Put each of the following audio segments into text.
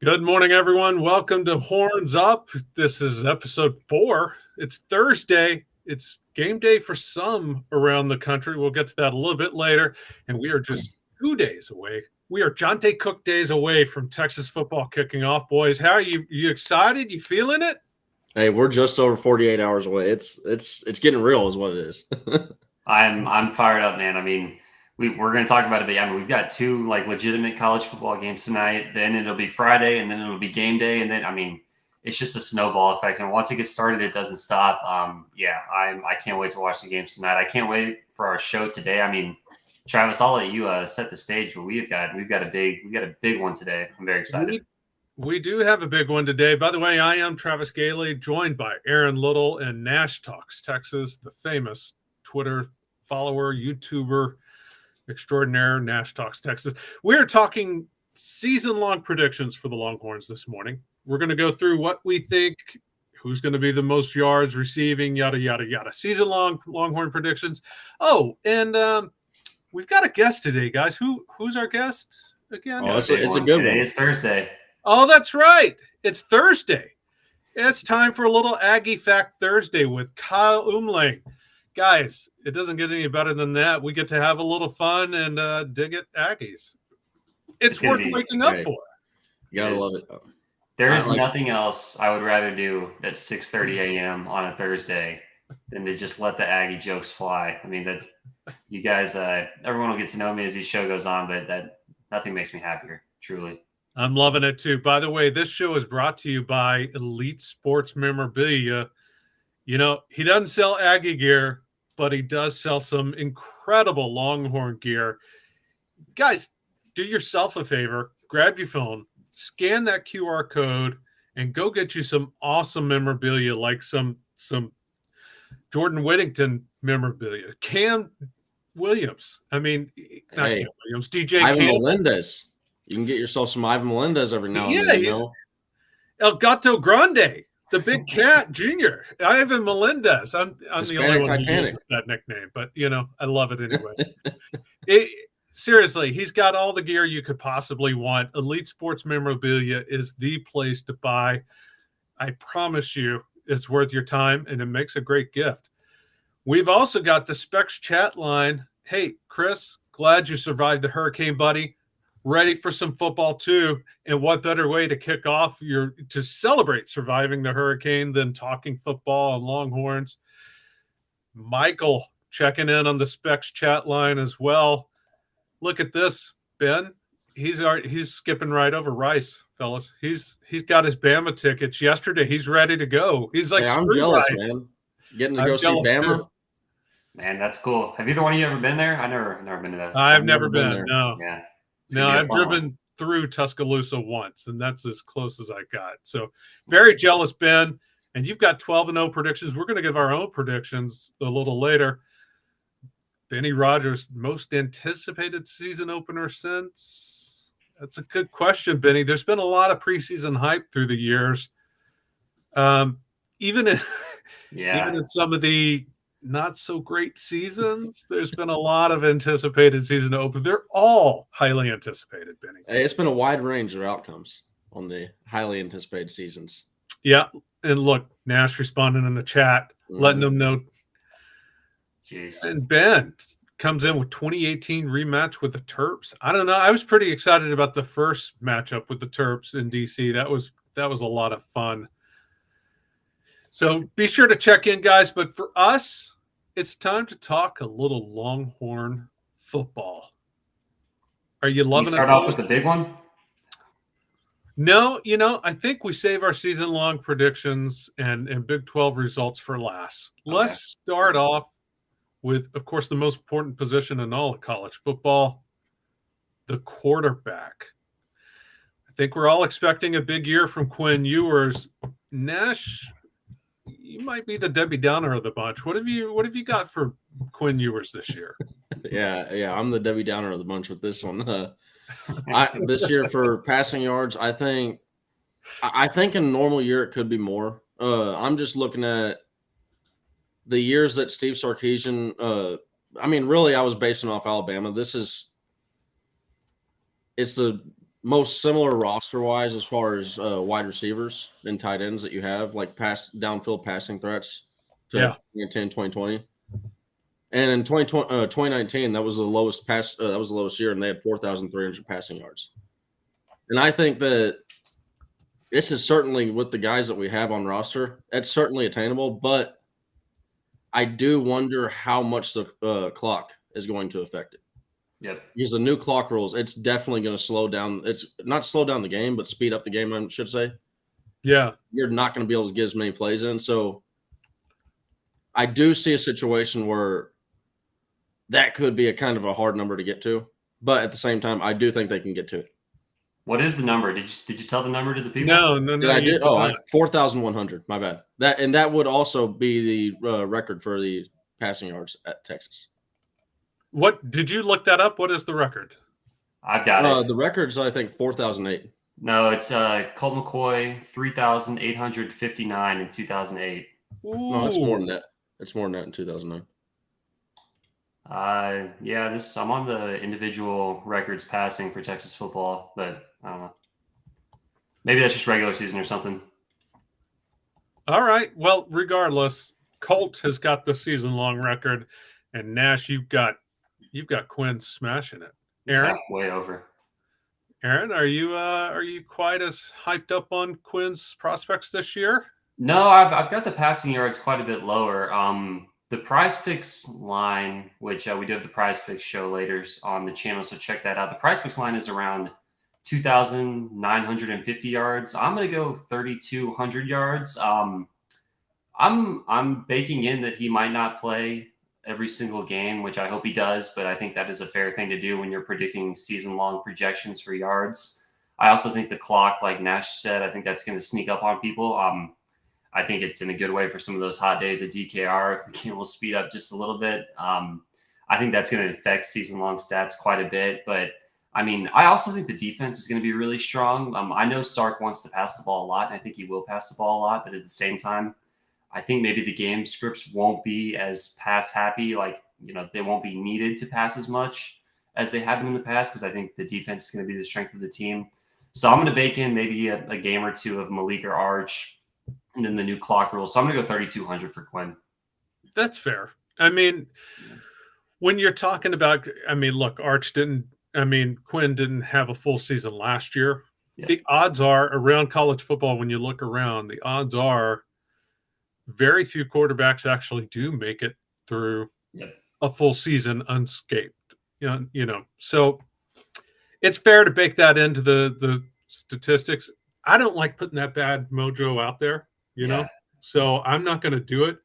Good morning, everyone. Welcome to Horns Up. This is episode 4. It's Thursday. It's game day for some around the country. We'll get to that a little bit later. And we are just 2 days away. We are Jonte Cook days away from Texas football kicking off, boys. How are you? You excited? You feeling it? Hey, we're just over 48 hours away. It's getting real, is what it is. I'm fired up, man. I mean, we're going to talk about it, but we've got 2 legitimate college football games tonight. Then it'll be Friday, and then it'll be game day, and then it's just a snowball effect. And once it gets started, it doesn't stop. I can't wait to watch the games tonight. I can't wait for our show today. I mean, Travis, I'll let you set the stage, but we've got a big one today. I'm very excited. We do have a big one today. By the way, I am Travis Gailey, joined by Aaron Little and Nash Talks Texas, the famous Twitter follower, YouTuber extraordinaire, Nash Talks Texas. We're talking season-long predictions for the Longhorns this morning. We're going to go through what we think, who's going to be the most yards receiving, yada, yada, yada. Season-long Longhorn predictions. Oh, and we've got a guest today, guys. Who's our guest again? Oh, it's a good one. Today is Thursday. Oh, that's right. It's Thursday. It's time for a little Aggie Fact Thursday with Kyle Umlang. Guys, it doesn't get any better than that. We get to have a little fun and dig at Aggies. It's worth waking up for. You gotta love it. There is nothing else I would rather do at 6:30 a.m. on a Thursday than to just let the Aggie jokes fly. I mean, that you guys, everyone will get to know me as the show goes on, but that nothing makes me happier, truly. I'm loving it too. By the way, this show is brought to you by Elite Sports Memorabilia. You know, he doesn't sell Aggie gear, but he does sell some incredible Longhorn gear. Guys, do yourself a favor. Grab your phone, scan that QR code, and go get you some awesome memorabilia like some Jordan Whittington memorabilia. Cam Williams. I mean, not Cam Williams. DJ Ivan Cam. Melendez. You can get yourself some Ivan Melendez every now and then. He's El Gato Grande. The Big Cat Jr. Ivan Melendez. I'm the only one who uses that nickname, but I love it anyway. Seriously, he's got all the gear you could possibly want. Elite Sports Memorabilia is the place to buy. I promise you, it's worth your time, and it makes a great gift. We've also got the Specs chat line. Hey, Chris, glad you survived the hurricane, buddy. Ready for some football too, and what better way to kick off to celebrate surviving the hurricane than talking football and Longhorns? Michael checking in on the Specs chat line as well. Look at this, Ben. He's skipping right over Rice, fellas. He's got his Bama tickets yesterday. He's ready to go. He's like, I'm jealous, Rice. Man. Getting to go see Bama. Too. Man, that's cool. Have either one of you ever been there? I've never been to that. I've never been there. No. Yeah. No, I've driven through Tuscaloosa once, and that's as close as I got. So very jealous, Ben. And you've got 12-0 predictions. We're going to give our own predictions a little later. Benny Rogers, most anticipated season opener since? That's a good question, Benny. There's been a lot of preseason hype through the years. Even in some of the not so great seasons, there's been a lot of anticipated season open. They're all highly anticipated, Benny. It's been a wide range of outcomes on the highly anticipated seasons. Yeah, and look, Nash responding in the chat, letting them know. Jeez. And Ben comes in with 2018 rematch with the Terps. I don't know. I was pretty excited about the first matchup with the Terps in DC. That was a lot of fun. So be sure to check in, guys. But for us, it's time to talk a little Longhorn football. Are you loving it? Start off with the big one? No, I think we save our season-long predictions and Big 12 results for last. Okay. Let's start off with, of course, the most important position in all of college football, the quarterback. I think we're all expecting a big year from Quinn Ewers. Nash, you might be the Debbie Downer of the bunch. What have you got for Quinn Ewers this year? Yeah, I'm the Debbie Downer of the bunch with this one. This year for passing yards, I think in a normal year it could be more. I'm just looking at the years that Steve Sarkisian. Really, I was basing off Alabama. It's the most similar roster-wise as far as wide receivers and tight ends that you have, like downfield passing threats to 2020. And in 2019, that was the lowest that was the lowest year, and they had 4,300 passing yards. And I think that this is certainly with the guys that we have on roster, that's certainly attainable, but I do wonder how much the clock is going to affect it. Yep. Because the new clock rules, it's definitely going to slow down. It's not slow down the game, but speed up the game, I should say. Yeah. You're not going to be able to get as many plays in. So I do see a situation where that could be a kind of a hard number to get to. But at the same time, I do think they can get to it. What is the number? Did you tell the number to the people? No. I did. 4,100. My bad. That would also be the record for the passing yards at Texas. What did you look that up? What is the record? I've got it. The record's I think 4,008. No, it's Colt McCoy 3,859 in 2008. Ooh. No, it's more than that. It's more than that in 2009. Yeah, I'm on the individual records passing for Texas football, but I don't know. Maybe that's just regular season or something. All right. Well, regardless, Colt has got the season-long record, and Nash, you've got Quinn smashing it. Aaron, yeah, way over. Aaron, are you quite as hyped up on Quinn's prospects this year? No, I've got the passing yards quite a bit lower. The Prize Picks line, which we do have the Prize Picks show later on the channel, so check that out. The Prize Picks line is around 2,950 yards. I'm going to go 3,200 yards. I'm baking in that he might not play every single game, which I hope he does, but I think that is a fair thing to do when you're predicting season-long projections for yards. I also think the clock, like Nash said, I think that's going to sneak up on people. I think it's in a good way for some of those hot days at DKR. If the game will speed up just a little bit, I think that's going to affect season-long stats quite a bit. But, I mean, I also think the defense is going to be really strong. I know Sark wants to pass the ball a lot, and I think he will pass the ball a lot. But at the same time, I think maybe the game scripts won't be as pass-happy. Like, they won't be needed to pass as much as they have been in the past because I think the defense is going to be the strength of the team. So I'm going to bake in maybe a game or two of Malik or Arch, and then the new clock rule. So I'm going to go 3,200 for Quinn. That's fair. I mean, when you're talking about, look, Quinn didn't have a full season last year. Yeah. The odds are around college football, when you look around, the odds are very few quarterbacks actually do make it through a full season unscathed. So it's fair to bake that into the statistics. I don't like putting that bad mojo out there. So I'm not going to do it.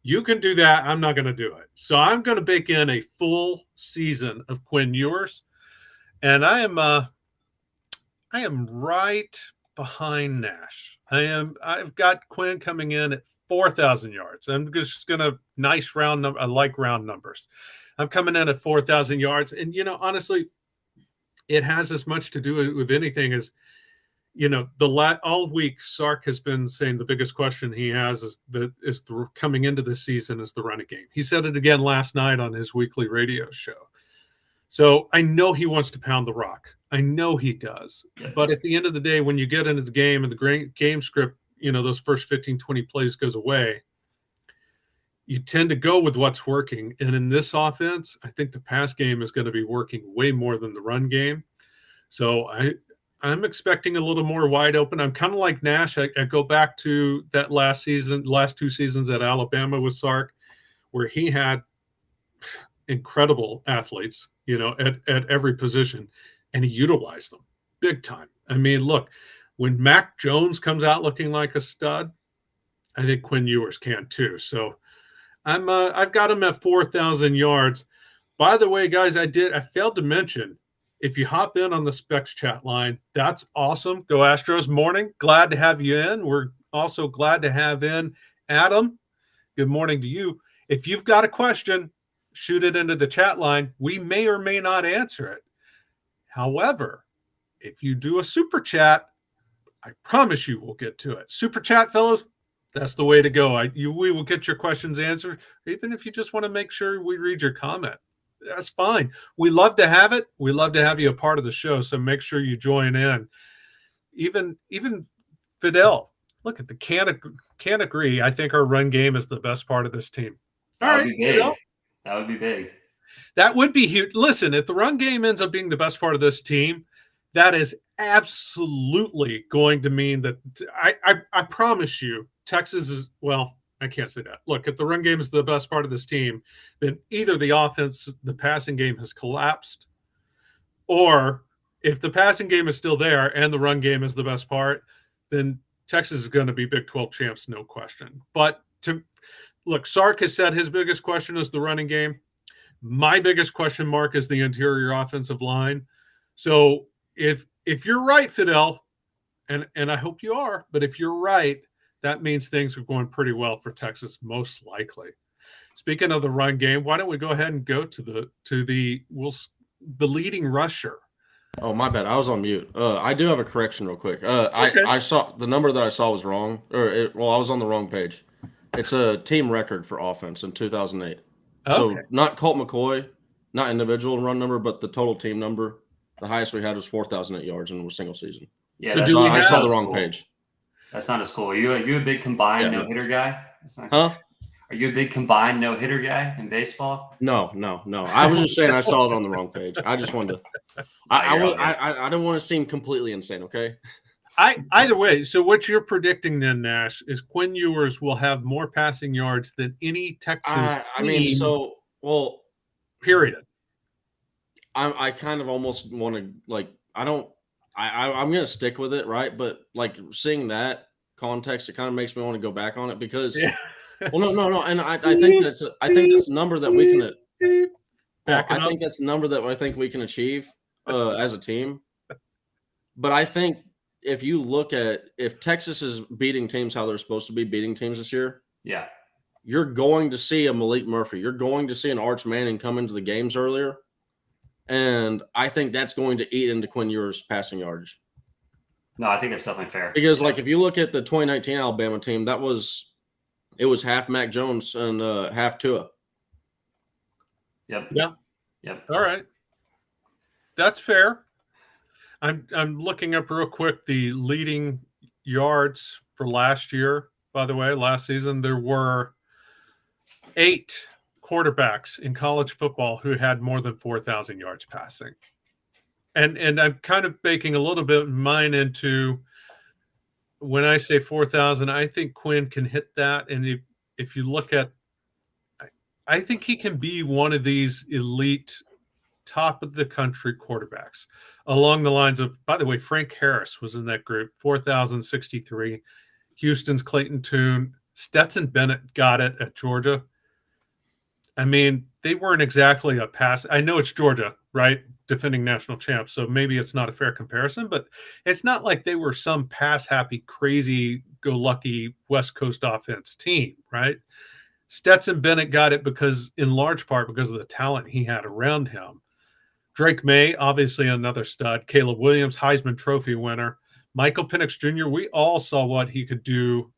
You can do that. I'm not going to do it. So I'm going to bake in a full season of Quinn Ewers, and I am right behind Nash. I've got Quinn coming in at 4,000 yards. I'm just going to nice round number. I like round numbers. I'm coming in at 4,000 yards, and honestly, it has as much to do with anything as. All week Sark has been saying the biggest question he has is coming into this season is the running game. He said it again last night on his weekly radio show. So I know he wants to pound the rock. I know he does. But at the end of the day, when you get into the game and the game script, those first 15, 20 plays goes away, you tend to go with what's working. And in this offense, I think the pass game is going to be working way more than the run game. So I'm expecting a little more wide open. I'm kind of like Nash. I go back to that last two seasons at Alabama with Sark, where he had incredible athletes, at every position, and he utilized them big time. I mean, look, when Mac Jones comes out looking like a stud, I think Quinn Ewers can too. So I've got him at 4,000 yards. By the way, guys, I failed to mention, if you hop in on the Specs chat line, that's awesome. Go Astros morning. Glad to have you in. We're also glad to have in Adam. Good morning to you. If you've got a question, shoot it into the chat line. We may or may not answer it. However, if you do a super chat, I promise you we'll get to it. Super chat, fellas, that's the way to go. We will get your questions answered, even if you just want to make sure we read your comment. That's fine. We love to have it. We love to have you a part of the show. So make sure you join in. Even Fidel, look at the can't agree. I think our run game is the best part of this team. That would be big. Fidel? That would be big. That would be huge. Listen, if the run game ends up being the best part of this team, that is absolutely going to mean that I promise you, Texas is, well, I can't say that. Look, if the run game is the best part of this team, then either the offense, the passing game has collapsed, or if the passing game is still there and the run game is the best part, then Texas is going to be Big 12 champs, no question. But look, Sark has said his biggest question is the running game. My biggest question mark is the interior offensive line. So if you're right, Fidel, and I hope you are, but if you're right, that means things are going pretty well for Texas, most likely. Speaking of the run game, why don't we go ahead and go to the leading rusher? Oh, my bad. I was on mute. I do have a correction real quick. Okay. I saw the number that I saw was wrong, I was on the wrong page. It's a team record for offense in 2008. Okay. So not Colt McCoy, not individual run number, but the total team number. The highest we had was 4,008 yards in a single season. Yeah, so I saw the wrong page. That's not as cool. Are you a big combined no-hitter guy? Huh? Are you a big combined no-hitter guy in baseball? No. I was just saying I saw it on the wrong page. I just wanted to – I don't want to seem completely insane, okay? Either way, so what you're predicting then, Nash, is Quinn Ewers will have more passing yards than any Texas team. Period. I kind of almost want to, like, I'm going to stick with it, right? But, like, seeing that context, it kind of makes me want to go back on it because well, no. And I think that's a number that we can I think that's a number that I think we can achieve as a team. But I think if you look at if Texas is beating teams how they're supposed to be beating teams this year, you're going to see a Malik Murphy. You're going to see an Arch Manning come into the games earlier. And I think that's going to eat into Quinn Ewers' passing yardage. No, I think it's definitely fair. Because, like, if you look at the 2019 Alabama team, it was half Mac Jones and half Tua. Yep. Yeah. Yep. All right. That's fair. I'm looking up real quick the leading yards for last year. By the way, last season there were 8 quarterbacks in college football who had more than 4,000 yards passing. And I'm kind of baking a little bit of mine into when I say 4,000, I think Quinn can hit that. And if you look at, I think he can be one of these elite top of the country quarterbacks along the lines of, by the way, Frank Harris was in that group, 4,063. Houston's Clayton Tune, Stetson Bennett got it at Georgia. I mean, they weren't exactly a pass. I know it's Georgia, right? Defending national champs. So maybe it's not a fair comparison, but it's not like they were some pass happy, crazy go lucky West Coast offense team, right? Stetson Bennett got it in large part because of the talent he had around him. Drake May, obviously another stud. Caleb Williams, Heisman Trophy winner. Michael Penix Jr., we all saw what he could do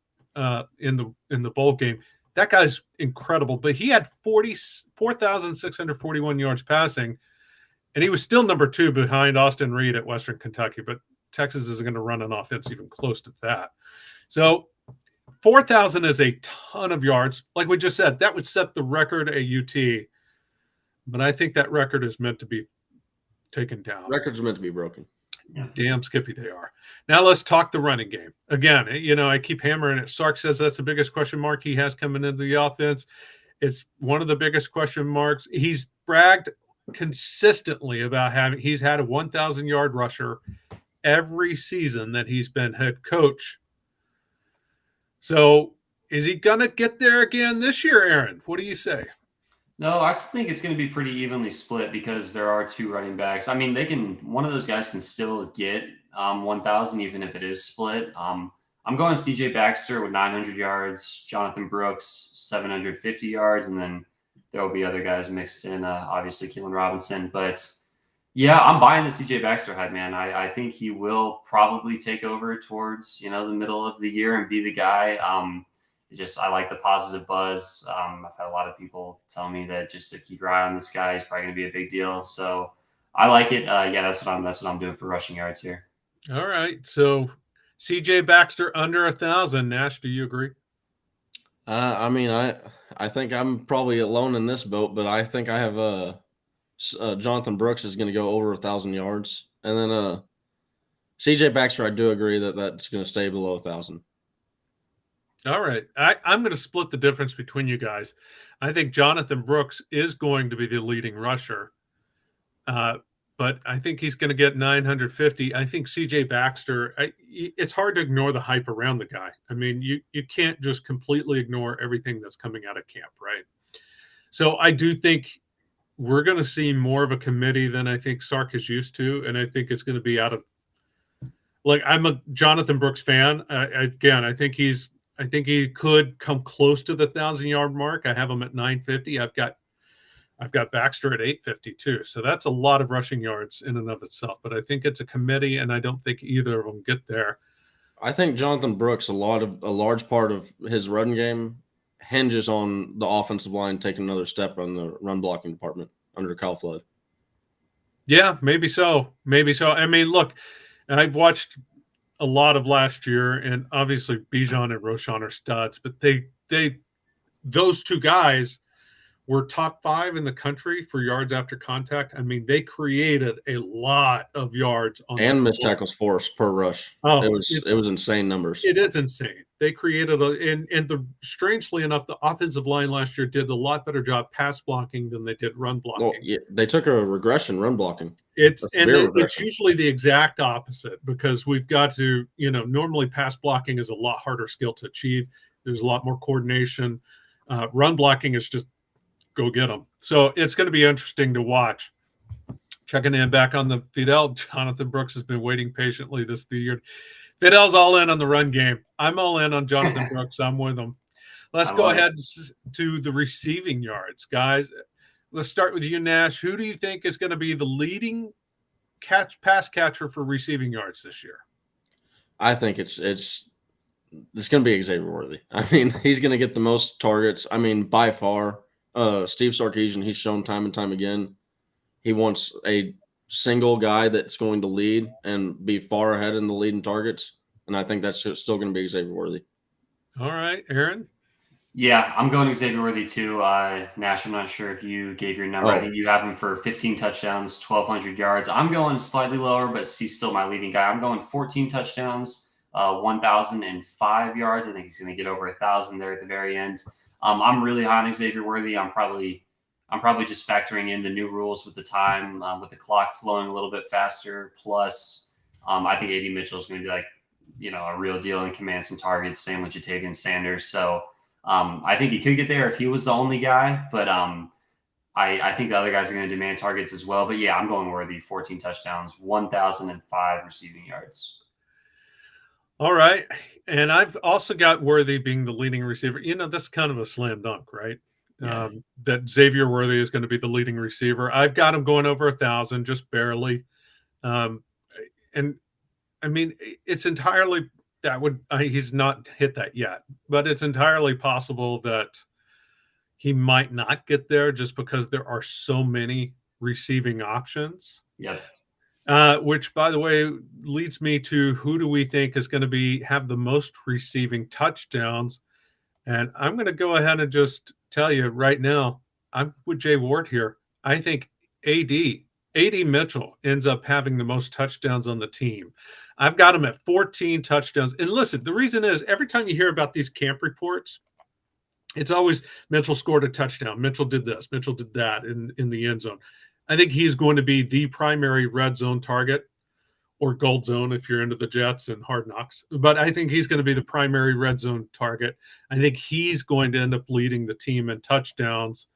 in the bowl game. That guy's incredible, but he had 4,641 yards passing, and he was still number 2 behind Austin Reed at Western Kentucky, but Texas isn't going to run an offense even close to that. So 4,000 is a ton of yards. Like we just said, that would set the record at UT, but I think that record is meant to be taken down. Records are meant to be broken. Damn Skippy they are. Now let's talk the running game. Again, I keep hammering it. Sark says that's the biggest question mark he has coming into the offense. It's one of the biggest question marks. He's bragged consistently about he's had a 1,000-yard rusher every season that he's been head coach. So is he going to get there again this year, Aaron? What do you say? No, I think it's going to be pretty evenly split because there are 2 running backs. I mean, one of those guys can still get 1,000 even if it is split. I'm going CJ Baxter with 900 yards, Jonathan Brooks 750 yards, and then there will be other guys mixed in, obviously Keelan Robinson. But yeah, I'm buying the CJ Baxter hype, man. I think he will probably take over towards the middle of the year and be the guy. I like the positive buzz. I've had a lot of people tell me that just to keep your eye on this guy, he's probably going to be a big deal. So I like it. That's what I'm doing for rushing yards here. All right. So CJ Baxter under 1,000. Nash, do you agree? I think I'm probably alone in this boat, but I think I have Jonathan Brooks is going to go over 1,000 yards, and then CJ Baxter. I do agree that that's going to stay below 1,000. All right. I'm going to split the difference between you guys. I think Jonathan Brooks is going to be the leading rusher, but I think he's going to get 950. I think CJ Baxter, it's hard to ignore the hype around the guy. I mean, you can't just completely ignore everything that's coming out of camp, right? So I do think we're going to see more of a committee than I think Sark is used to, and I think it's going to be out of – like, I'm a Jonathan Brooks fan. Again, I think he could come close to the 1,000-yard mark. I have him at 950. I've got Baxter at 850 too. So that's a lot of rushing yards in and of itself. But I think it's a committee, and I don't think either of them get there. I think Jonathan Brooks, a large part of his run game hinges on the offensive line taking another step on the run blocking department under Kyle Flood. Yeah, maybe so. Maybe so. I mean, look, I've watched a lot of last year, and obviously Bijan and Roschon are studs, but those two guys were top 5 in the country for yards after contact. I mean, they created a lot of yards on and missed tackles forced per rush. Oh, it was insane numbers. It is insane. They created strangely enough, the offensive line last year did a lot better job pass blocking than they did run blocking. Well, yeah, they took a regression run blocking. It's usually the exact opposite, because we've got to, normally pass blocking is a lot harder skill to achieve. There's a lot more coordination. Run blocking is just go get them. So it's going to be interesting to watch. Checking in back on the Fidel. Jonathan Brooks has been waiting patiently this year. Fidel's all in on the run game. I'm all in on Jonathan Brooks. I'm with him. Let's go ahead to the receiving yards, guys. Let's start with you, Nash. Who do you think is going to be the leading pass catcher for receiving yards this year? I think it's going to be Xavier Worthy. I mean, he's going to get the most targets. I mean, by far. Steve Sarkisian, he's shown time and time again, he wants a single guy that's going to lead and be far ahead in the lead in targets, and I think that's still going to be Xavier Worthy. All right, Aaron? Yeah, I'm going Xavier Worthy too. Nash, I'm not sure if you gave your number. I think you have him for 15 touchdowns, 1,200 yards. I'm going slightly lower, but he's still my leading guy. I'm going 14 touchdowns, 1,005 yards. I think he's going to get over 1,000 there at the very end. I'm really high on Xavier Worthy. I'm probably just factoring in the new rules with the time, with the clock flowing a little bit faster. Plus, I think A.D. Mitchell is going to be like, a real deal and command some targets. Same with Jatavian Sanders. So I think he could get there if he was the only guy. But I think the other guys are going to demand targets as well. But yeah, I'm going Worthy. 14 touchdowns, 1,005 receiving yards. All right. And I've also got Worthy being the leading receiver. That's kind of a slam dunk, right? Yeah. That Xavier Worthy is going to be the leading receiver. I've got him going over 1,000, just barely. And I mean, it's entirely he's not hit that yet, but it's entirely possible that he might not get there just because there are so many receiving options. Yeah. Which, by the way, leads me to who do we think is going to have the most receiving touchdowns? And I'm going to go ahead and just tell you right now, I'm with Jay Ward here. I think A.D. Mitchell ends up having the most touchdowns on the team. I've got him at 14 touchdowns. And listen, the reason is every time you hear about these camp reports, it's always Mitchell scored a touchdown. Mitchell did this. Mitchell did that in the end zone. I think he's going to be the primary red zone target, or gold zone if you're into the Jets and Hard Knocks. But I think he's going to be the primary red zone target. I think he's going to end up leading the team in touchdowns.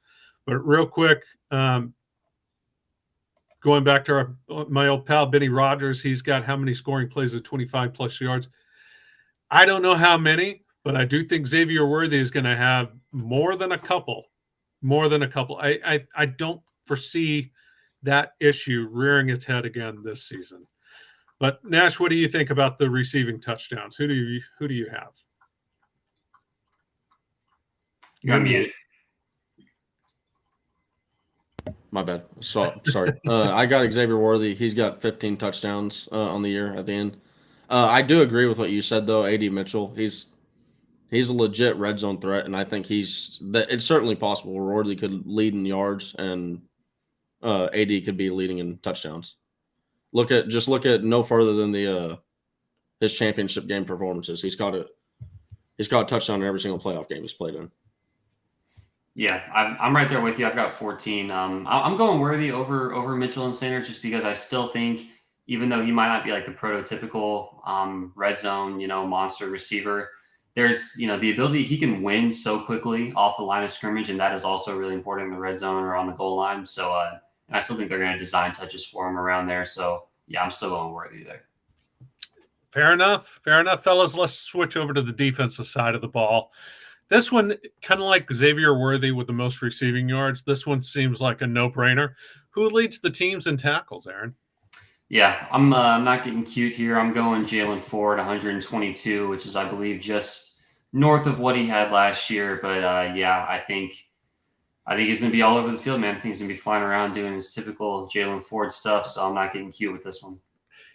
But real quick, going back to my old pal Benny Rogers, he's got how many scoring plays at 25-plus yards? I don't know how many, but I do think Xavier Worthy is going to have more than a couple. I don't foresee that issue rearing its head again this season. But Nash, what do you think about the receiving touchdowns? Who do you have? You're on mute. My bad. Sorry. I got Xavier Worthy. He's got 15 touchdowns on the year at the end. I do agree with what you said, though. A.D. Mitchell, he's a legit red zone threat, and I think it's certainly possible Worthy could lead in yards, and A.D. could be leading in touchdowns. Look at no further than his championship game performances. He's got a touchdown in every single playoff game he's played in. Yeah, I'm right there with you. I've got 14. I'm going Worthy over Mitchell and Sanders just because I still think, even though he might not be like the prototypical red zone, monster receiver, there's, the ability he can win so quickly off the line of scrimmage, and that is also really important in the red zone or on the goal line. So, and I still think they're going to design touches for him around there. So, yeah, I'm still going Worthy there. Fair enough, fellas. Let's switch over to the defensive side of the ball. This one, kind of like Xavier Worthy with the most receiving yards, this one seems like a no-brainer. Who leads the teams in tackles, Aaron? Yeah, I'm not getting cute here. I'm going Jaylen Ford, 122, which is, I believe, just north of what he had last year. But, yeah, I think he's going to be all over the field, man. I think he's going to be flying around doing his typical Jaylen Ford stuff, so I'm not getting cute with this one.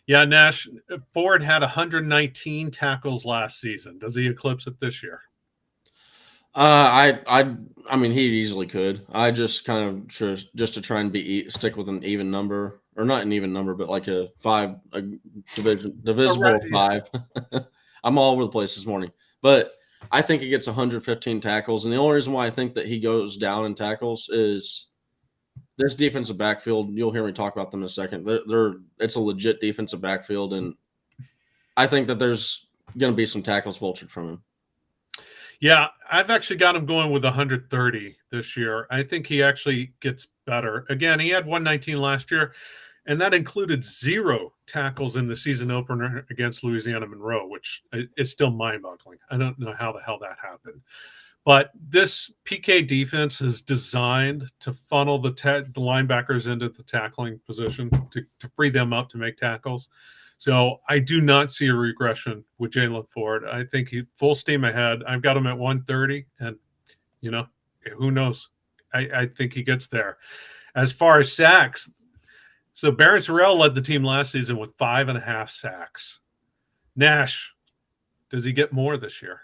Yeah, Nash, Ford had 119 tackles last season. Does he eclipse it this year? I mean, he easily could. I just kind of just to try and stick with an even number, or not an even number, but like a divisible 5. I'm all over the place this morning, but I think he gets 115 tackles, and the only reason why I think that he goes down in tackles is this defensive backfield. You'll hear me talk about them in a second. It's a legit defensive backfield, and I think that there's going to be some tackles vultured from him. Yeah, I've actually got him going with 130 this year. I think he actually gets better. Again, he had 119 last year, and that included 0 tackles in the season opener against Louisiana Monroe, which is still mind-boggling. I don't know how the hell that happened. But this PK defense is designed to funnel the linebackers into the tackling position to free them up to make tackles. So I do not see a regression with Jaylen Ford. I think he's full steam ahead. I've got him at 130, and, who knows? I think he gets there. As far as sacks, so Barron Sorrell led the team last season with 5.5 sacks. Nash, does he get more this year?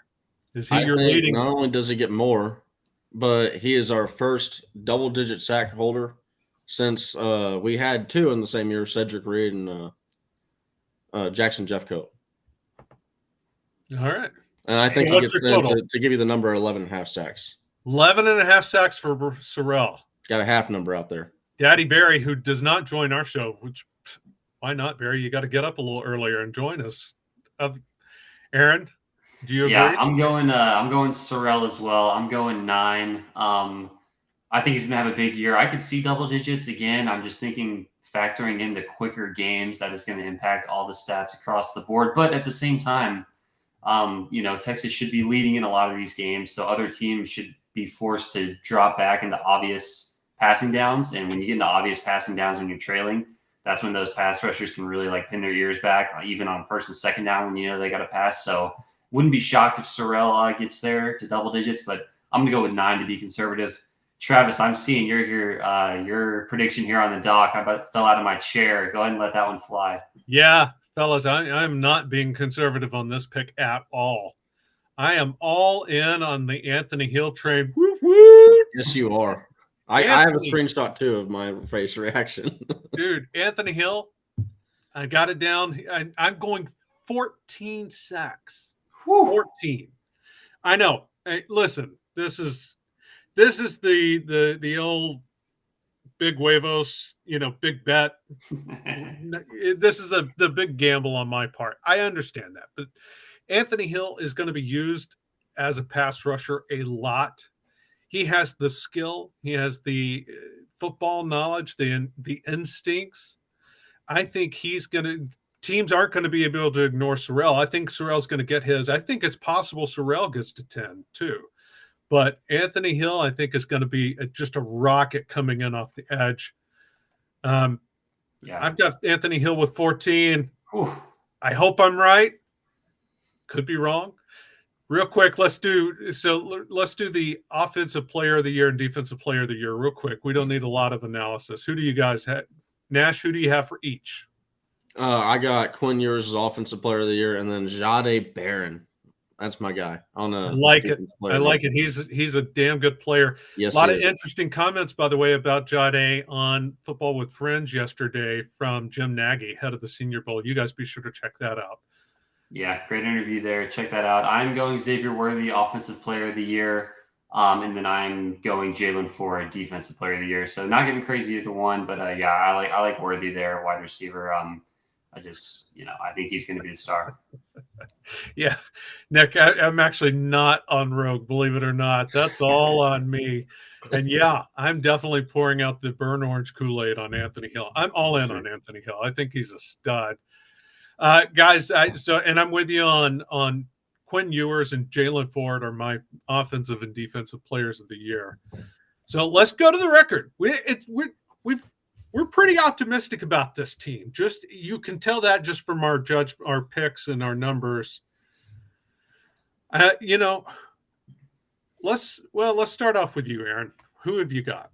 Is he your leading? Not only does he get more, but he is our first double-digit sack holder since we had 2 in the same year, Cedric Reed and Jackson Jeffcoat. All right. And I think he gets to give you the number 11.5 sacks. 11.5 sacks for Sorrell. Got a half number out there. Daddy Barry, who does not join our show, which why not, Barry? You got to get up a little earlier and join us. Aaron, do you agree? Yeah, I'm going Sorrell as well. I'm going 9. I think he's gonna have a big year. I could see double digits again. I'm just thinking, factoring in the quicker games, that is going to impact all the stats across the board. But at the same time, Texas should be leading in a lot of these games, so other teams should be forced to drop back into obvious passing downs. And when you get into obvious passing downs when you're trailing, that's when those pass rushers can really pin their ears back, even on first and second down when they got to pass. So wouldn't be shocked if Sorrell gets there to double digits, but I'm going to go with 9 to be conservative. Travis, I'm seeing you're here. Your prediction here on the dock. I about fell out of my chair. Go ahead and let that one fly. Yeah, fellas, I'm not being conservative on this pick at all. I am all in on the Anthony Hill train. Woo, woo. Yes, you are. I have a screenshot too of my face reaction. Dude, Anthony Hill, I got it down. I'm going 14 sacks. Whew. 14. I know. Hey, listen, this is the old big huevos, big bet. This is the big gamble on my part. I understand that, but Anthony Hill is going to be used as a pass rusher a lot. He has the skill. He has the football knowledge, the instincts. I think teams aren't going to be able to ignore Sorrell. I think Sorrell's going to get his. I think it's possible Sorrell gets to 10 too. But Anthony Hill, I think, is going to be just a rocket coming in off the edge. I've got Anthony Hill with 14. Whew. I hope I'm right. Could be wrong. Real quick, let's do the offensive player of the year and defensive player of the year real quick. We don't need a lot of analysis. Who do you guys have? Nash, who do you have for each? I got Quinn Ewers as offensive player of the year, and then Jahdae Barron. That's my guy. I like it. I like it. He's a damn good player. Yes, a lot of interesting comments, by the way, about Jahdae on Football with Friends yesterday from Jim Nagy, head of the Senior Bowl. You guys be sure to check that out. Yeah, great interview there. Check that out. I'm going Xavier Worthy, offensive player of the year. And then I'm going Jalen Ford, defensive player of the year. So not getting crazy either one, but yeah, I like Worthy there, wide receiver. I think he's going to be the star. Yeah, Nick, I'm actually not on Rogue, believe it or not. That's all on me. And yeah, I'm definitely pouring out the burnt orange Kool-Aid on Anthony Hill. I'm all in on Anthony Hill. I think he's a stud. Guys, and I'm with you on Quinn Ewers and Jalen Ford are my offensive and defensive players of the year. So let's go to the record. We're pretty optimistic about this team. Just you can tell that just from our picks and our numbers. Let's start off with you, Aaron. Who have you got?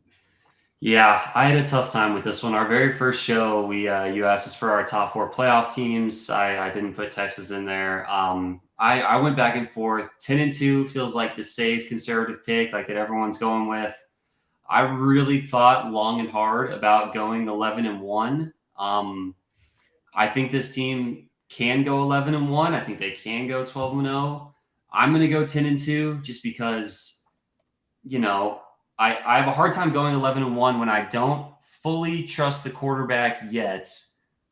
Yeah, I had a tough time with this one. Our very first show, you asked us for our top 4 playoff teams. I didn't put Texas in there. I went back and forth. 10-2 feels like the safe conservative pick, like that everyone's going with. I really thought long and hard about going 11-1. I think this team can go 11-1. I think they can go 12-0. I'm going to go 10-2 just because, I have a hard time going 11-1 when I don't fully trust the quarterback yet.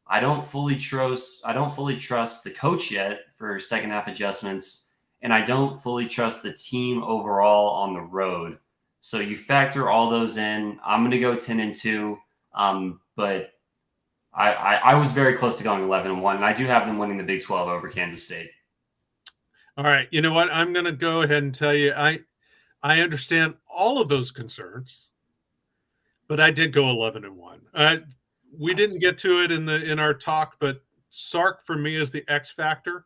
I don't fully trust the coach yet for second half adjustments, and I don't fully trust the team overall on the road. So you factor all those in. I'm going to go 10-2, but I was very close to going 11-1, and I do have them winning the Big 12 over Kansas State. All right, you know what? I'm going to go ahead and tell you I understand all of those concerns, but I did go 11-1. We didn't get to it in our talk, but Sark for me is the X factor.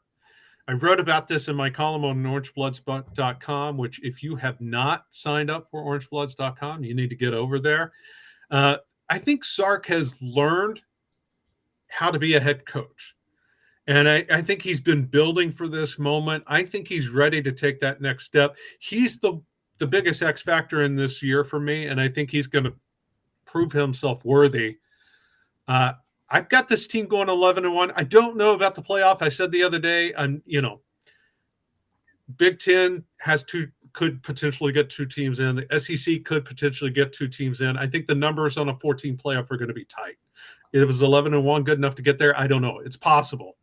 I wrote about this in my column on Orangebloods.com, which if you have not signed up for Orangebloods.com, you need to get over there. I think Sark has learned how to be a head coach. And I think he's been building for this moment. I think he's ready to take that next step. He's the biggest X factor in this year for me, and I think he's going to prove himself worthy. I've got this team going 11-1. I don't know about the playoff. I said the other day, Big Ten could potentially get 2 teams in. The SEC could potentially get 2 teams in. I think the numbers on a 14 playoff are going to be tight. If it was 11-1 good enough to get there, I don't know. It's possible.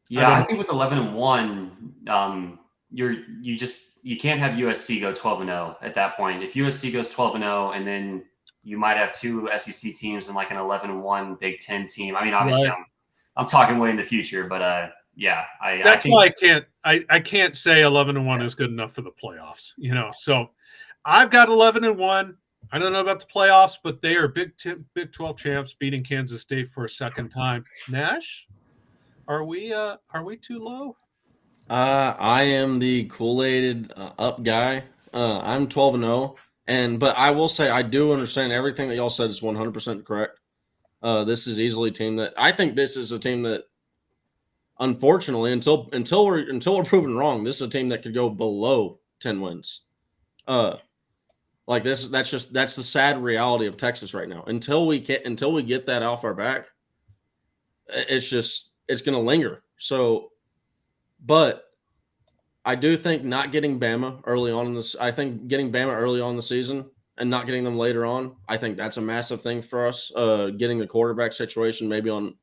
Yeah, I think with 11-1, you can't have USC go 12-0 at that point. If USC goes 12-0, and then you might have 2 SEC teams and like an 11-1 Big Ten team. I mean, obviously, right. I'm talking way in the future, but yeah, that's why I can't say 11-1 is good enough for the playoffs. So I've got 11-1. I don't know about the playoffs, but they are Big 12 champs, beating Kansas State for a second time. Nash, are we too low? I am the Kool-Aided up guy. I'm 12-0, but I will say I do understand everything that y'all said is 100% correct. This is easily a team that I think this is a team that, unfortunately, until we're proven wrong, this is a team that could go below 10 wins. Like this, that's the sad reality of Texas right now. Until we get that off our back, it's going to linger. So, but I do think not getting Bama early on in this, I think getting Bama early on in the season and not getting them later on, I think that's a massive thing for us. Getting the quarterback situation maybe on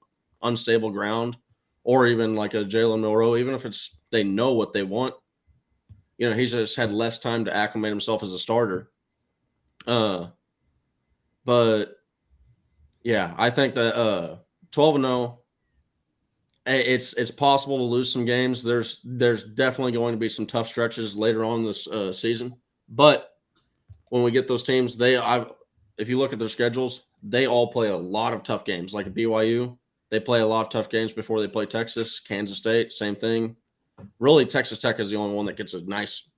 unstable ground, or even like a Jalen Milroe, even if they know what they want. He's just had less time to acclimate himself as a starter. But yeah, I think that 12-0, it's possible to lose some games. There's definitely going to be some tough stretches later on this season. But when we get those teams, if you look at their schedules, they all play a lot of tough games. Like at BYU, they play a lot of tough games before they play Texas, Kansas State, same thing. really Texas Tech is the only one that gets a nice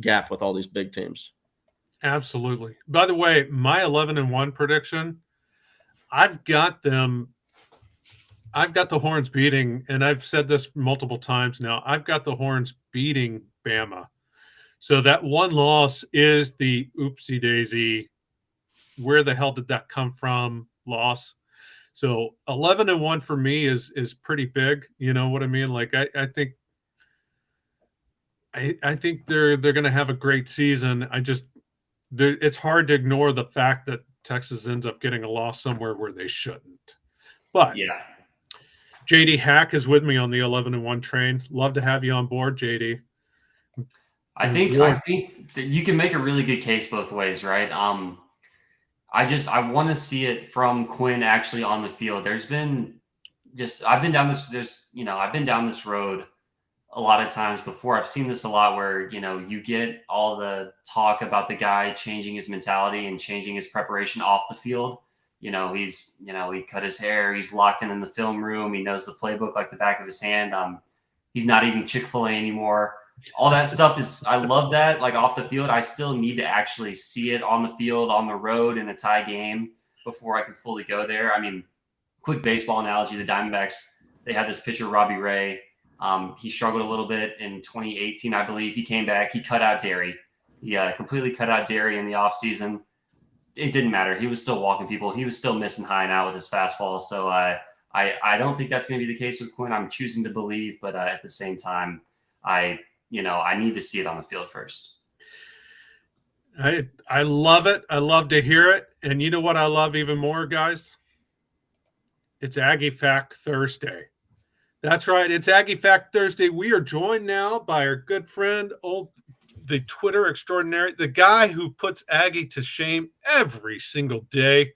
gap with all these big teams. Absolutely. By the way, my 11-1 prediction, I've got the Horns beating, and I've said this multiple times now, I've got the Horns beating Bama. So that one loss is the oopsie daisy, where the hell did that come from loss. So 11-1 for me is pretty big. You know what I mean? Like I think they're going to have a great season. It's hard to ignore the fact that Texas ends up getting a loss somewhere where they shouldn't. But yeah, JD Hack is with me on the 11-1 train. Love to have you on board, JD. I think that you can make a really good case both ways, right? I want to see it from Quinn actually on the field. I've been down this road a lot of times before. I've seen this a lot where, you get all the talk about the guy changing his mentality and changing his preparation off the field. He cut his hair, he's locked in the film room, he knows the playbook like the back of his hand. He's not eating Chick-fil-A anymore. All that stuff I love that, like off the field. I still need to actually see it on the field, on the road in a tie game before I can fully go there. I mean, quick baseball analogy, the Diamondbacks, they had this pitcher, Robbie Ray. He struggled a little bit in 2018, I believe. He came back, he cut out Derry. He completely cut out Derry in the offseason. It didn't matter. He was still walking people. He was still missing high and out with his fastball. So I don't think that's going to be the case with Quinn. I'm choosing to believe, but at the same time, I need to see it on the field first. I love it. I love to hear it. And you know what I love even more, guys? It's Aggie Fact Thursday. That's right. It's Aggie Fact Thursday. We are joined now by our good friend, the Twitter extraordinary, the guy who puts Aggie to shame every single day.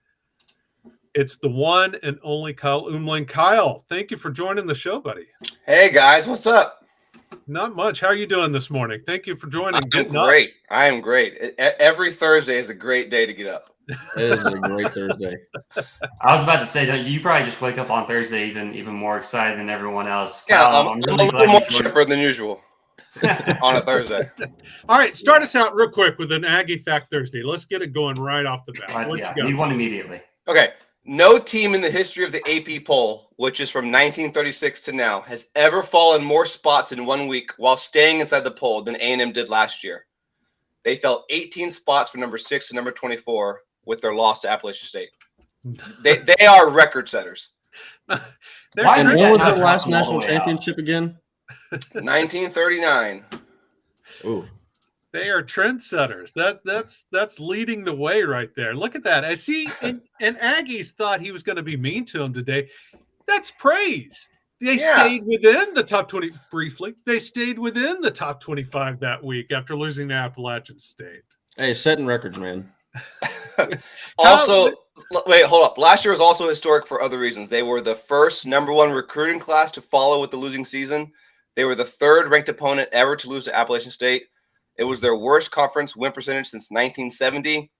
It's the one and only Kyle Umlang. Kyle, thank you for joining the show, buddy. Hey, guys. What's up? Not much. How are you doing this morning? Thank you for joining. I'm great. I am great. Every Thursday is a great day to get up. It is a great Thursday. I was about to say, you probably just wake up on Thursday even more excited than everyone else. Yeah, I'm really a little more chipper than usual on a Thursday. All right, start us out real quick with an Aggie Fact Thursday. Let's get it going right off the bat. What you got? Need one immediately. Okay. No team in the history of the AP poll, which is from 1936 to now, has ever fallen more spots in 1 week while staying inside the poll than A&M did last year. They fell 18 spots from number 6 to number 24 with their loss to Appalachian State. They are record setters. And what was their last national championship again? 1939. Ooh. They are trendsetters. That's leading the way right there. Look at that. I see, and Aggies thought he was going to be mean to him today. That's praise. They stayed within the top 20 briefly. They stayed within the top 25 that week after losing to Appalachian State. Hey, setting records, man. Also, wait, hold up. Last year was also historic for other reasons. They were the first #1 recruiting class to follow with the losing season. They were the third ranked opponent ever to lose to Appalachian State. It was their worst conference win percentage since 1970.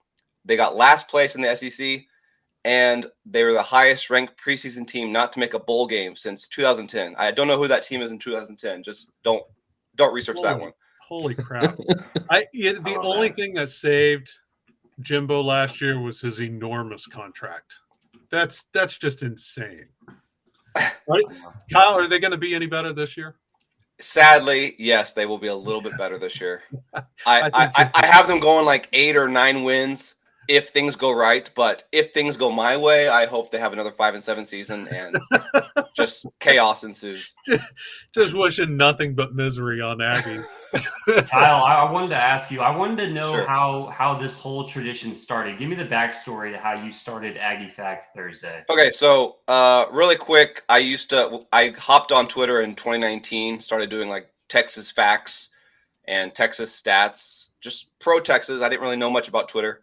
They got last place in the SEC, and they were the highest ranked preseason team not to make a bowl game since 2010. I don't know who that team is in 2010. Just don't research that one. Holy crap. The only thing that saved Jimbo last year was his enormous contract. That's just insane. Right? Kyle, are they going to be any better this year? Sadly, yes, they will be a little bit better this year. I have them going like 8 or 9 wins if things go right. But if things go my way, I hope they have another 5-7 season and just chaos ensues. Just wishing nothing but misery on Aggies. Kyle, I wanted to ask you. I wanted to know Sure. how this whole tradition started. Give me the backstory to how you started Aggie Fact Thursday. Okay, so really quick, I hopped on Twitter in 2019, started doing like Texas facts and Texas stats, just pro Texas. I didn't really know much about Twitter.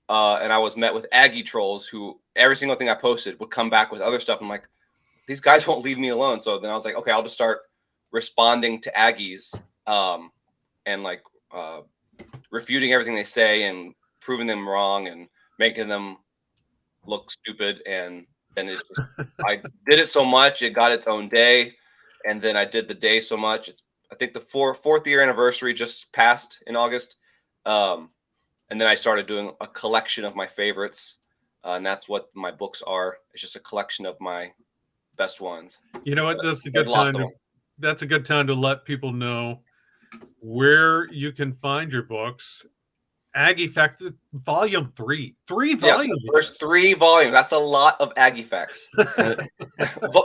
And I was met with Aggie trolls who every single thing I posted would come back with other stuff. I'm like, these guys won't leave me alone. So then I was like, okay, I'll just start responding to Aggies and like refuting everything they say and proving them wrong and making them look stupid. And then I did it so much, it got its own day. and then I did the day so much. I think the fourth year anniversary just passed in August. And then I started doing a collection of my favorites. And that's what my books are. It's just a collection of my best ones. You know what? That's a good time. That's a good time to let people know where you can find your books. Aggie Fact Volume 3. 3 volumes. There's 3 volumes. That's a lot of Aggie Facts.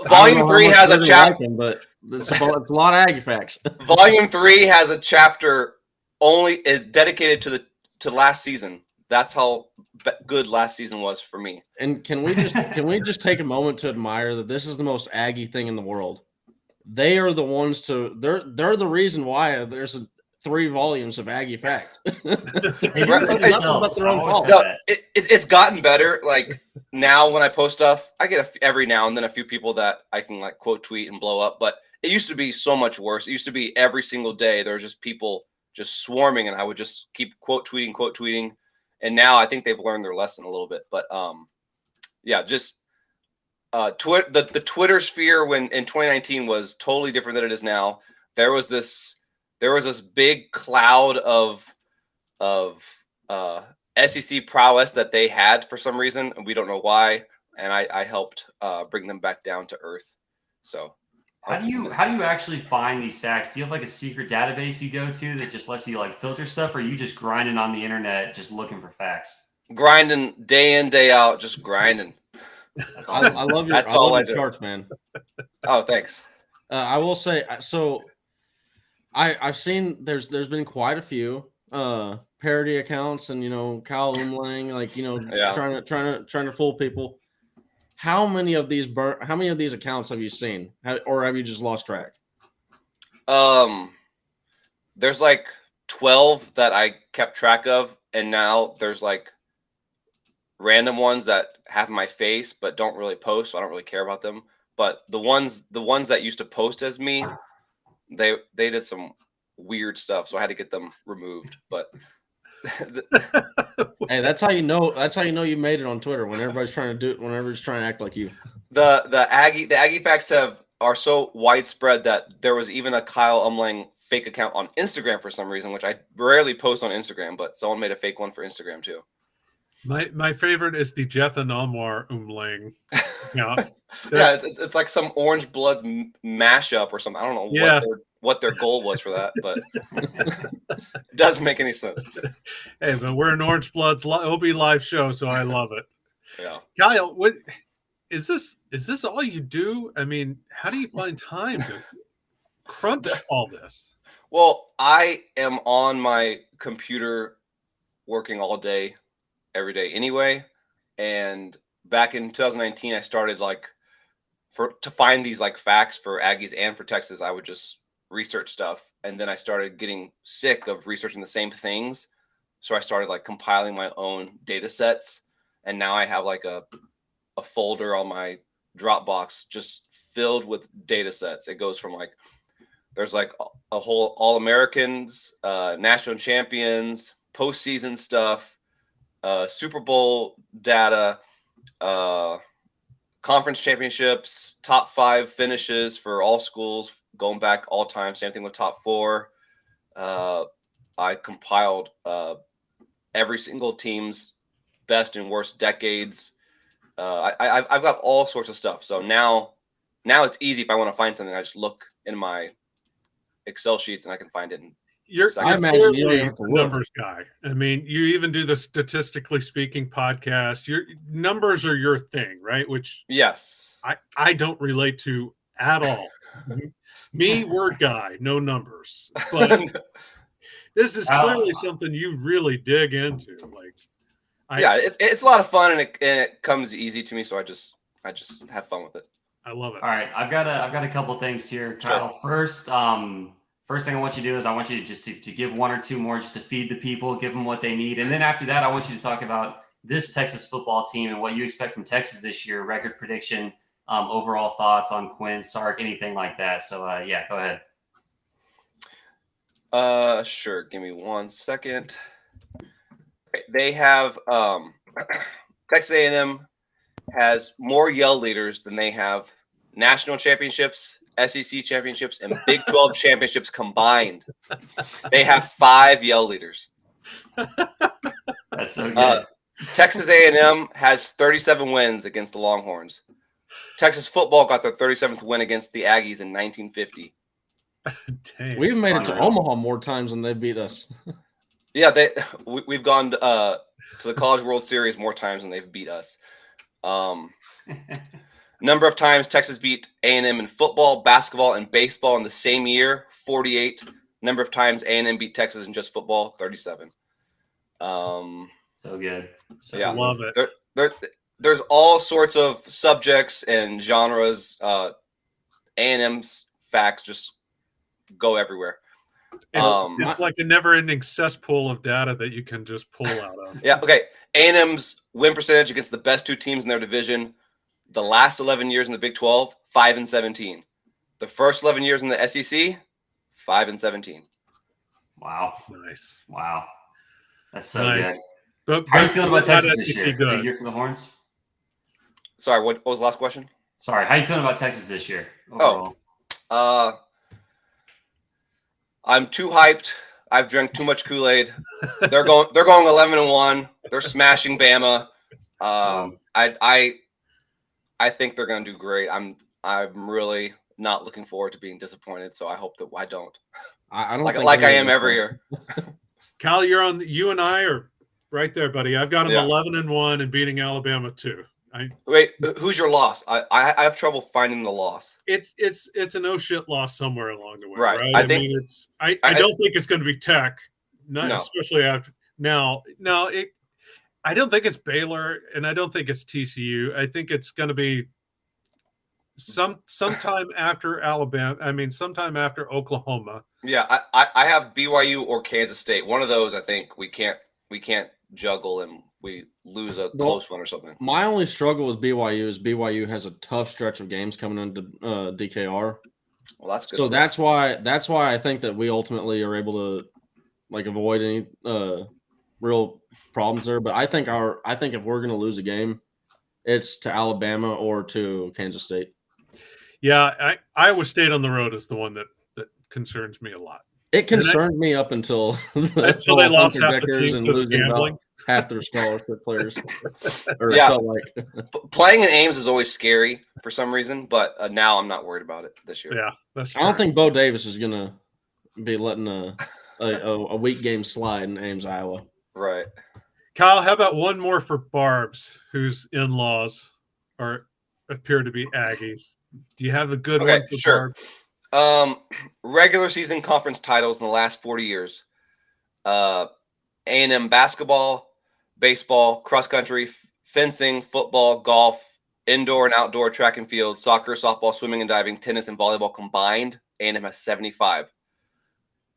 Volume 3 has a chapter, but it's a lot of Aggie Facts. Volume 3 has a chapter is dedicated to last season. That's how good last season was for me. And can we just take a moment to admire that this is the most Aggie thing in the world? They are the ones they're the reason why there's 3 volumes of Aggie Facts. It's gotten better. Like now when I post stuff, I get every now and then a few people that I can like quote tweet and blow up. But it used to be so much worse. It used to be every single day there were just people just swarming, and I would just keep quote tweeting. And now I think they've learned their lesson a little bit. But just the Twitter sphere when in 2019 was totally different than it is now. There was this big cloud of SEC prowess that they had for some reason, and we don't know why. And I helped bring them back down to earth. So how do you actually find these facts? Do you have like a secret database you go to that just lets you like filter stuff, or are you just grinding on the internet just looking for facts? Grinding day in, day out, just grinding. I love your charts, man. Oh, thanks. I will say so. I've seen there's been quite a few parody accounts, and Kyle Umlang, trying to fool people. How many of these accounts have you seen, or have you just lost track? There's like 12 that I kept track of, and now there's like random ones that have my face but don't really post, so I don't really care about them. But the ones that used to post as me, they did some weird stuff, so I had to get them removed. But hey, that's how you know you made it on Twitter when everybody's trying to act like you. The Aggie Facts are so widespread that there was even a Kyle Umlang fake account on Instagram for some reason, which I rarely post on Instagram, but someone made a fake one for Instagram too. My favorite is the Jeff and Anwar Umlang. It's like some Orangebloods mashup or something. I don't know what their goal was for that, but it doesn't make any sense. Hey, but we're an Orangebloods OB live show, so I love it. Yeah, Kyle, what is this? Is this all you do? I mean, how do you find time to crunch all this? Well, I am on my computer working all day, every day anyway. And back in 2019, I started to find these like facts for Aggies and for Texas. I would just research stuff, and then I started getting sick of researching the same things. So I started like compiling my own data sets, and now I have like a folder on my Dropbox just filled with data sets. It goes from there's like a whole All-Americans, national champions, postseason stuff, Super Bowl data, conference championships, top 5 finishes for all schools going back all time. Same thing with top 4. I compiled every single team's best and worst decades. I've got all sorts of stuff. So now it's easy. If I want to find something, I just look in my Excel sheets and I can find it. I imagine you're a numbers guy. I mean, you even do the Statistically Speaking podcast. Your numbers are your thing, right? Which yes, I don't relate to at all. Me, word guy, no numbers. But this is clearly something you really dig into. It's a lot of fun, and it comes easy to me. So I just have fun with it. I love it. All right, I've got a couple things here, Kyle. Sure. First thing I want you to do is I want you to give one or two more just to feed the people, give them what they need. And then after that, I want you to talk about this Texas football team and what you expect from Texas this year, record prediction, overall thoughts on Quinn, Sark, anything like that. So, go ahead. Sure. Give me 1 second. They have Texas A&M has more yell leaders than they have national championships, SEC championships, and Big 12 championships combined. They have 5 yell leaders. That's so good. Texas A&M has 37 wins against the Longhorns. Texas football got their 37th win against the Aggies in 1950. Dang. We've made it to Omaha more times than they beat us. Yeah, we've gone to the College World Series more times than they've beat us. Number of times Texas beat A&M in football, basketball, and baseball in the same year, 48. Number of times A&M beat Texas in just football, 37. So good. Yeah, love it. There's all sorts of subjects and genres. A&M's facts just go everywhere. It's like a never-ending cesspool of data that you can just pull out of. Yeah, okay. A&M's win percentage against the best 2 teams in their division, the last 11 years in the Big 12, 5-17. The first 11 years in the SEC, 5-17. Wow. Nice. Wow. That's so good. But how are you feeling about Texas this year? Good. Big year for the Horns? Sorry, what was the last question? Sorry, how are you feeling about Texas this year overall? I'm too hyped. I've drank too much Kool-Aid. They're going 11-1. They're smashing Bama. I think they're going to do great. I'm really not looking forward to being disappointed, so I hope that I don't. I don't like I am every year. Kyle, you and I are right there, buddy. I've got them 11-1 and beating Alabama too. Wait, who's your loss? I have trouble finding the loss. It's a no shit loss somewhere along the way, right? I don't think it's going to be Tech, especially after now. No, I don't think it's Baylor, and I don't think it's TCU. I think it's going to be sometime after Alabama. I mean, sometime after Oklahoma. Yeah, I have BYU or Kansas State. One of those, I think we can't juggle and we lose a close one or something. My only struggle with BYU is BYU has a tough stretch of games coming into DKR. Well, that's good. So that's why I think that we ultimately are able to avoid any real problems there. But I think if we're going to lose a game, it's to Alabama or to Kansas State. Yeah, Iowa State on the road is the one that concerns me a lot. It concerned me up until they lost half the team and because losing of gambling. Half their scholarship players. Playing in Ames is always scary for some reason, but now I'm not worried about it this year. Yeah, that's true. I don't think Bo Davis is going to be letting a week game slide in Ames, Iowa. Right. Kyle, how about one more for Barb's, whose in-laws appear to be Aggies? Do you have a good one for sure. Barb's? Regular season conference titles in the last 40 years. A&M basketball, baseball, cross country, fencing, football, golf, indoor and outdoor track and field, soccer, softball, swimming and diving, tennis and volleyball combined. A&M has 75.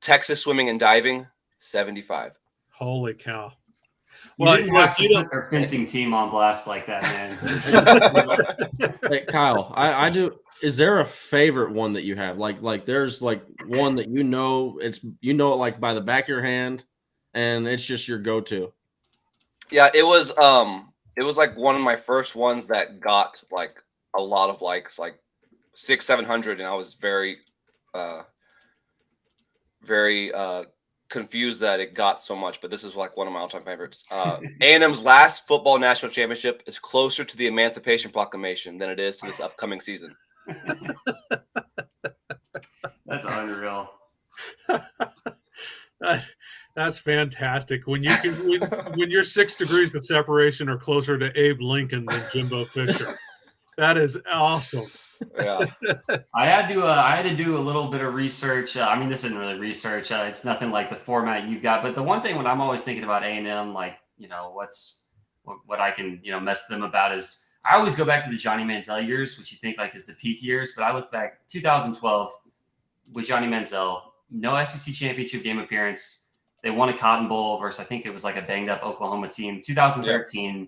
Texas swimming and diving, 75. Holy cow. Well, you have to put their fencing team on blast like that, man. Hey, Kyle, I do. Is there a favorite one that you have? Like there's one that it like by the back of your hand, and it's just your go-to. Yeah, it was like one of my first ones that got like a lot of likes, like 600-700, and I was very confused that it got so much, but this is like one of my all-time favorites. A&M's last football national championship is closer to the Emancipation Proclamation than it is to this upcoming season. That's unreal. That's fantastic. When you're 6 degrees of separation are closer to Abe Lincoln than Jimbo Fisher. That is awesome. Yeah. I had to do a little bit of research. I mean, this isn't really research. It's nothing like the format you've got. But the one thing when I'm always thinking about A&M, what I can mess them about is I always go back to the Johnny Manziel years, which you think is the peak years. But I look back 2012 with Johnny Manziel, no SEC championship game appearance. They won a Cotton Bowl versus I think it was like a banged up Oklahoma team. 2013,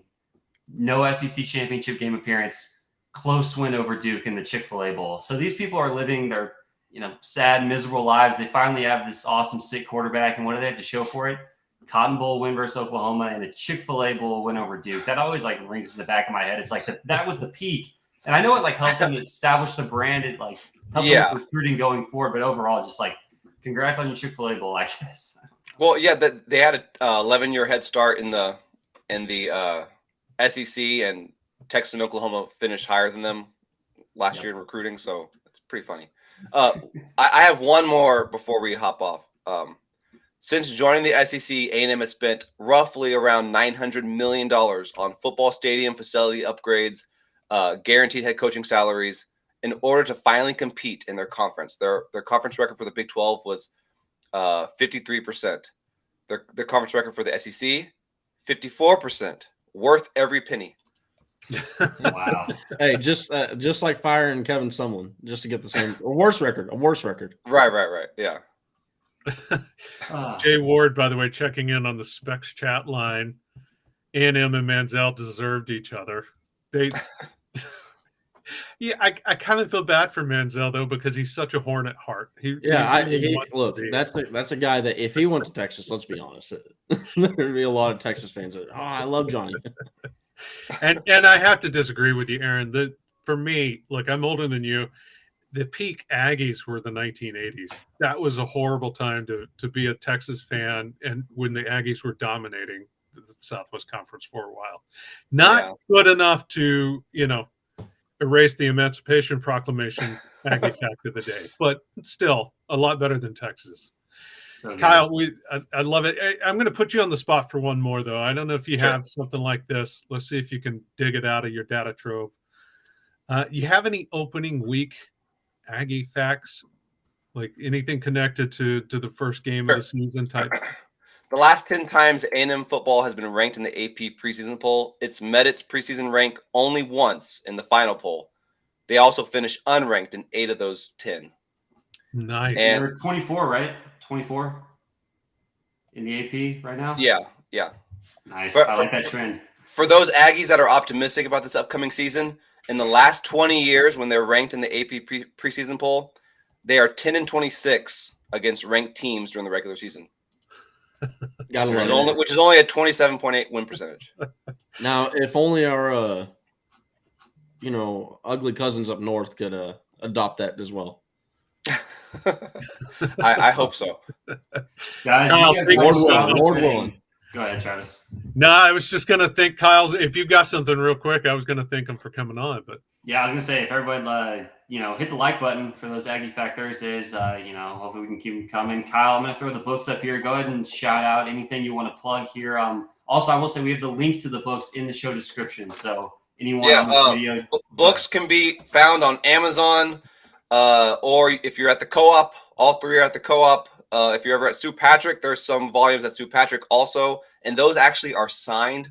no SEC championship game appearance. Close win over Duke in the Chick-fil-A Bowl. So these people are living their, sad, miserable lives. They finally have this awesome, sick quarterback. And what do they have to show for it? Cotton Bowl win versus Oklahoma and a Chick-fil-A Bowl win over Duke. That always rings in the back of my head. It's like that was the peak. And I know it like helped them establish the brand. It like helped them with recruiting going forward. But overall, just like congrats on your Chick-fil-A bowl, I guess. Well, yeah, they had a 11-year head start in the SEC, and Texas and Oklahoma finished higher than them last year in recruiting, so it's pretty funny. I have one more before we hop off. Since joining the SEC, A&M has spent roughly around $900 million on football stadium facility upgrades, guaranteed head coaching salaries, in order to finally compete in their conference. Their conference record for the Big 12 was 53%. Their conference record for the SEC, 54%. Worth every penny. Wow. Hey, just like firing Kevin Sumlin, just to get the same a worse record. Right. Yeah. Jay Ward, by the way, checking in on the Specs chat line. A&M and Manziel deserved each other. I kind of feel bad for Manziel though, because he's such a horn at heart. Look, that's a guy that if he went to Texas, let's be honest, there'd be a lot of Texas fans that I love Johnny. and I have to disagree with you, Aaron. For me, look, I'm older than you. The peak Aggies were the 1980s. That was a horrible time to be a Texas fan, and when the Aggies were dominating the Southwest Conference for a while. Not good enough to, erase the Emancipation Proclamation Aggie fact of the day, but still a lot better than Texas. Okay. Kyle, I love it. I'm going to put you on the spot for one more, though. I don't know if you have something like this. Let's see if you can dig it out of your data trove. You have any opening week Aggie facts, like anything connected to the first game of the season type? The last 10 times A&M football has been ranked in the AP preseason poll, it's met its preseason rank only once in the final poll. They also finished unranked in 8 of those 10. Nice. And they're 24, right? 24 in the AP right now? Yeah. Nice. I like that trend. For those Aggies that are optimistic about this upcoming season, in the last 20 years when they're ranked in the AP preseason poll, they are 10-26 against ranked teams during the regular season. Which is only a 27.8 win percentage. Now, if only our ugly cousins up north could adopt that as well. I hope so. Guys, Lord willing. Go ahead, Travis. No, I was just going to thank Kyle. If you got something real quick, I was going to thank him for coming on. But yeah, I was going to say, if everybody, hit the like button for those Aggie Fact Thursdays, hopefully we can keep them coming. Kyle, I'm going to throw the books up here. Go ahead and shout out anything you want to plug here. Also, I will say we have the link to the books in the show description. So anyone on this video. Books can be found on Amazon, or if you're at the co-op, all 3 are at the co-op. If you're ever at Sue Patrick, there's some volumes at Sue Patrick also, and those actually are signed.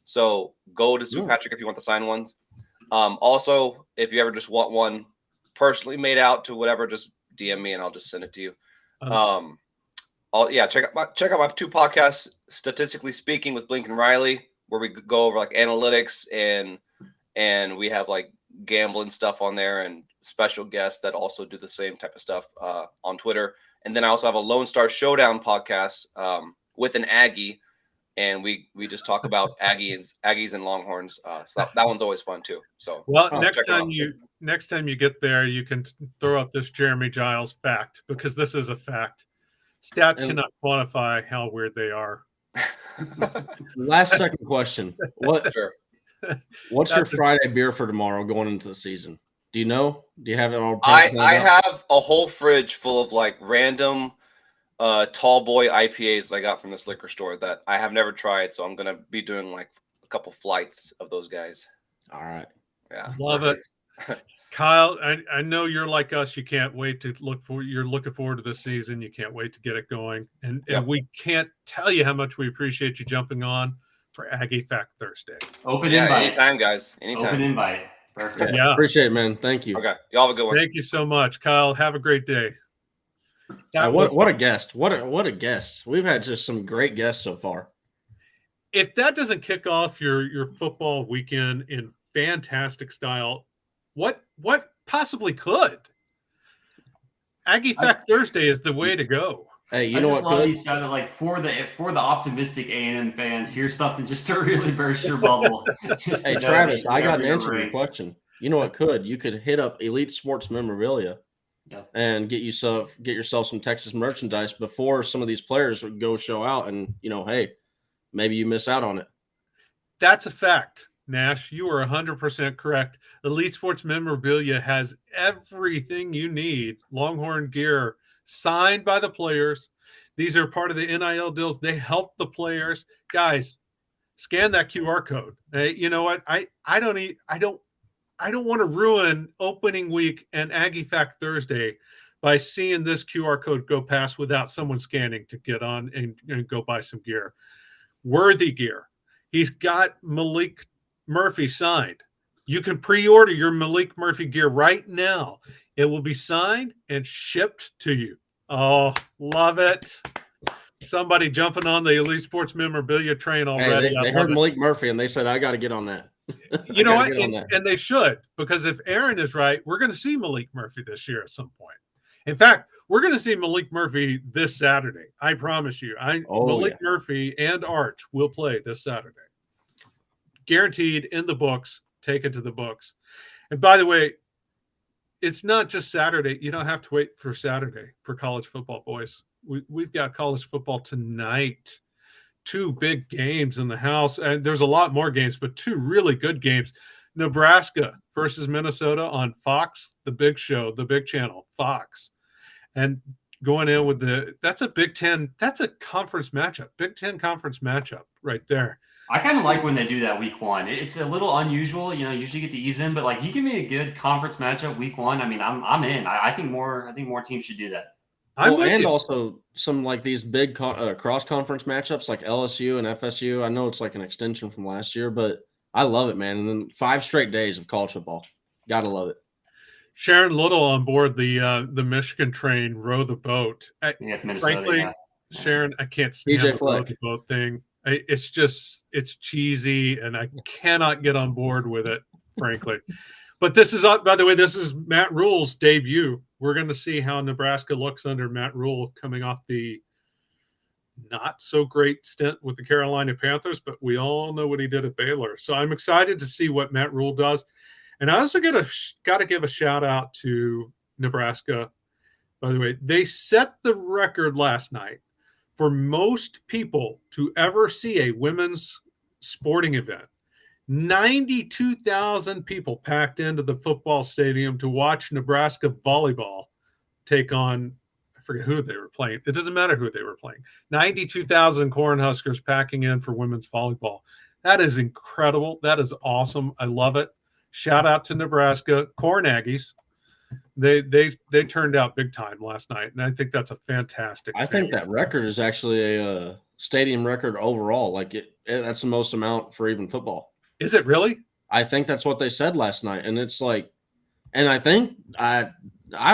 So go to Sue Patrick if you want the signed ones. Also, if you ever just want one personally made out to whatever, just DM me and I'll just send it to you. Check out my 2 podcasts, Statistically Speaking with Blink and Riley, where we go over like analytics and we have like gambling stuff on there and special guests that also do the same type of stuff on Twitter. And then I also have a Lone Star Showdown podcast with an Aggie, and we just talk about Aggies and Longhorns. So that one's always fun too. So next time you get there, you can throw up this Jeremy Giles fact, because this is a fact. Stats cannot quantify how weird they are. Last second question: What's your Friday beer for tomorrow going into the season? Do you know? Do you have it all? I have a whole fridge full of like random tall boy IPAs that I got from this liquor store that I have never tried. So I'm going to be doing like a couple flights of those guys. All right. Yeah. Love it. Kyle, I know you're like us. You can't wait to you're looking forward to this season. You can't wait to get it going. And we can't tell you how much we appreciate you jumping on for Aggie Fact Thursday. Open invite. Anytime, guys. Anytime. Open invite. Perfect. Yeah. Appreciate it, man. Thank you. Okay. Y'all have a good one. Thank you so much, Kyle. Have a great day. What a guest. What a guest. We've had just some great guests so far. If that doesn't kick off your football weekend in fantastic style, what possibly could? Aggie Fact Thursday is the way to go. Hey, you know what? Love these sounded like for the optimistic A&M fans. Here's something just to really burst your bubble. Hey, Travis, I got an answer to your question. You know what could? You could hit up Elite Sports Memorabilia and get yourself some Texas merchandise before some of these players would go show out, and hey, maybe you miss out on it. That's a fact, Nash. You are 100% correct. Elite Sports Memorabilia has everything you need. Longhorn gear signed by the players. These are part of the NIL deals. They help the players. Guys, scan that QR code. Hey, you know what? I don't want to ruin opening week and Aggie Fact Thursday by seeing this QR code go past without someone scanning to get on and go buy some gear. Worthy gear. He's got Malik Murphy signed. You can pre-order your Malik Murphy gear right now. It will be signed and shipped to you. Oh, love it. Somebody jumping on the Elite Sports Memorabilia train already. Hey, they heard Malik Murphy and they said, I got to get on that. You know what? And they should, because if Aaron is right, we're going to see Malik Murphy this year at some point. In fact, we're going to see Malik Murphy this Saturday. I promise you. Malik Murphy and Arch will play this Saturday. Guaranteed, in the books. Take it to the books. And by the way, it's not just Saturday. You don't have to wait for Saturday for college football, boys. We've got college football tonight. 2 big games in the house. And there's a lot more games, but 2 really good games. Nebraska versus Minnesota on Fox, the big show, the big channel, Fox. And going in with that's a Big Ten, that's a conference matchup, Big Ten conference matchup right there. I kind of like when they do that week 1. It's a little unusual, usually get to ease in, but like you give me a good conference matchup week 1. I mean, I'm in. I think more teams should do that. Also some like these big cross conference matchups like LSU and FSU. I know it's like an extension from last year, but I love it, man. And then 5 straight days of college football. Gotta love it. Sharon Little on board the Michigan train, row the boat. Yes, Minnesota. Frankly, Sharon, I can't stand the row the boat thing. It's cheesy, and I cannot get on board with it, frankly. But this is, by the way, this is Matt Rule's debut. We're going to see how Nebraska looks under Matt Rule coming off the not so great stint with the Carolina Panthers, but we all know what he did at Baylor. So I'm excited to see what Matt Rule does. And I also got to give a shout out to Nebraska. By the way, they set the record last night for most people to ever see a women's sporting event. 92,000 people packed into the football stadium to watch Nebraska volleyball take on, I forget who they were playing. It doesn't matter who they were playing. 92,000 Cornhuskers packing in for women's volleyball. That is incredible. That is awesome. I love it. Shout out to Nebraska. Corn Aggies. They turned out big time last night, and I think that's a fantastic I think that record is actually a stadium record overall. Like that's the most amount for even football. Is it really? I think that's what they said last night. And it's like, and I think I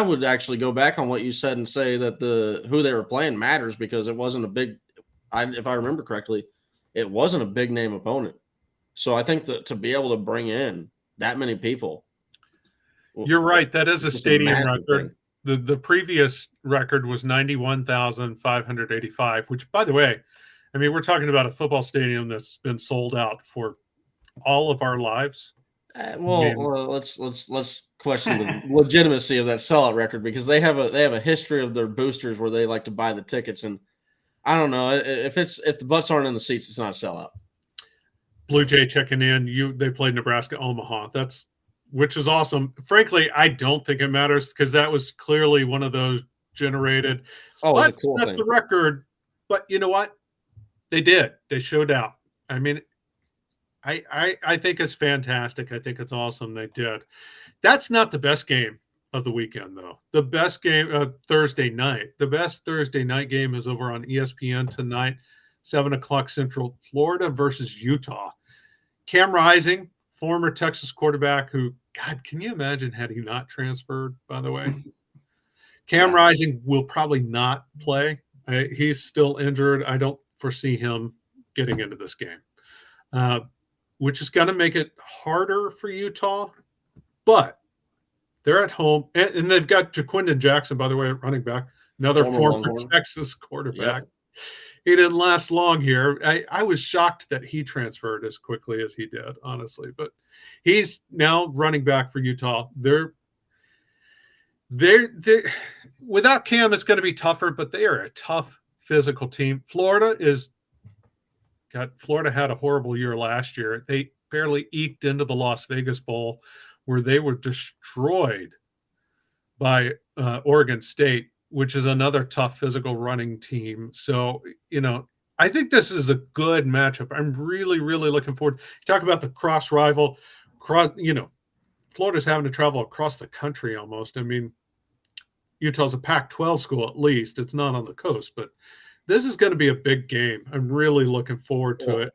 would actually go back on what you said and say that who they were playing matters, because it wasn't a big, if I remember correctly, it wasn't a big name opponent. So I think that to be able to bring in that many people. You're right. That is a stadium record. The previous record was 91,585, which, by the way, I mean, we're talking about a football stadium that's been sold out for all of our lives. Let's question the legitimacy of that sellout record, because they have a history of their boosters where they like to buy the tickets, and I don't know if the butts aren't in the seats, it's not a sellout. Blue Jay checking in. They played Nebraska Omaha. Which is awesome. Frankly, I don't think it matters, because that was clearly one of those generated. Let's set the record. But you know what? They did. They showed out. I mean, I think it's fantastic. I think it's awesome they did. That's not the best game of the weekend, though. The best game Thursday night. The best Thursday night game is over on ESPN tonight, 7:00 Central, Florida versus Utah. Cam Rising, former Texas quarterback who, God, can you imagine had he not transferred, by the way? Cam Rising will probably not play. He's still injured. I don't foresee him getting into this game, which is going to make it harder for Utah. But they're at home, and they've got Jaquindon Jackson, by the way, running back, another former Texas quarterback. Yep. he didn't last long here. I was shocked that he transferred as quickly as he did, honestly. But he's now running back for Utah. They're without Cam, it's going to be tougher, but they are a tough physical team. Florida had a horrible year last year. They barely eked into the Las Vegas Bowl, where they were destroyed by Oregon State, which is another tough physical running team. So, I think this is a good matchup. I'm really, really looking forward. You talk about the cross rival, Florida's having to travel across the country almost. I mean, Utah's a Pac-12 school at least. It's not on the coast, but this is going to be a big game. I'm really looking forward to it.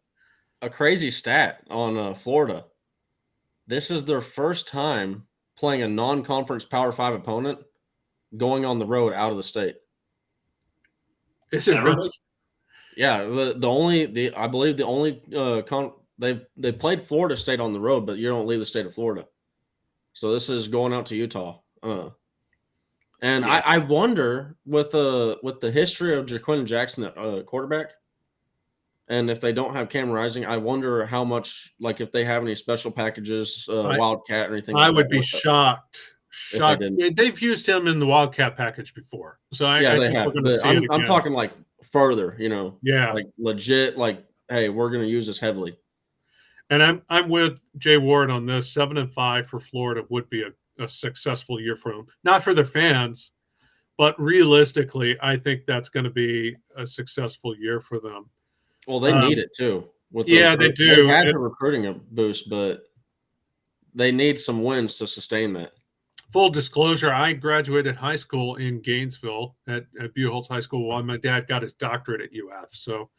A crazy stat on Florida. This is their first time playing a non-conference Power 5 opponent going on the road out of the state. Is it really? Yeah, I believe the only they played Florida State on the road, but you don't leave the state of Florida. So this is going out to Utah. I wonder with the history of Jaquin Jackson at quarterback, and if they don't have Cam Rising, I wonder how much, like if they have any special packages, Wildcat or anything. I would be shocked. They've used him in the Wildcat package before, so I think have. We're going to see it again. I'm talking like further, Yeah, like legit, like, hey, we're going to use this heavily. And I'm with Jay Ward on this. 7-5 for Florida would be a successful year for them. Not for their fans, but realistically, I think that's going to be a successful year for them. Well, they need it too. They do. They had a recruiting boost, but they need some wins to sustain that. Full disclosure, I graduated high school in Gainesville at Buchholz High School while my dad got his doctorate at UF. So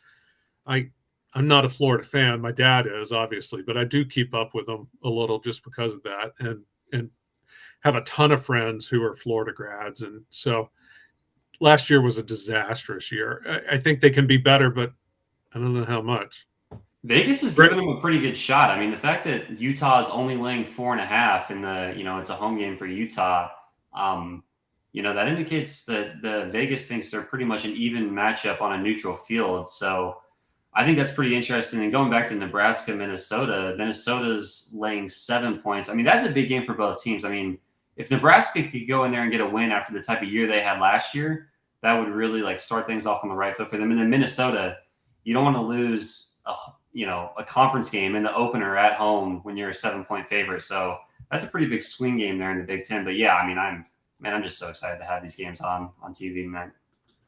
I'm not a Florida fan. My dad is, obviously, but I do keep up with them a little just because of that, and have a ton of friends who are Florida grads. And so last year was a disastrous year. I think they can be better, but I don't know how much. Vegas is giving them a pretty good shot. I mean, the fact that Utah is only laying 4.5 in it's a home game for Utah, that indicates that the Vegas thinks they're pretty much an even matchup on a neutral field. So I think that's pretty interesting. And going back to Nebraska, Minnesota's laying 7 points. I mean, that's a big game for both teams. I mean, if Nebraska could go in there and get a win after the type of year they had last year, that would really start things off on the right foot for them. And then Minnesota, you don't want to lose a conference game in the opener at home when you're a 7-point favorite. So that's a pretty big swing game there in the Big Ten. But yeah, I mean, I'm just so excited to have these games on TV, man.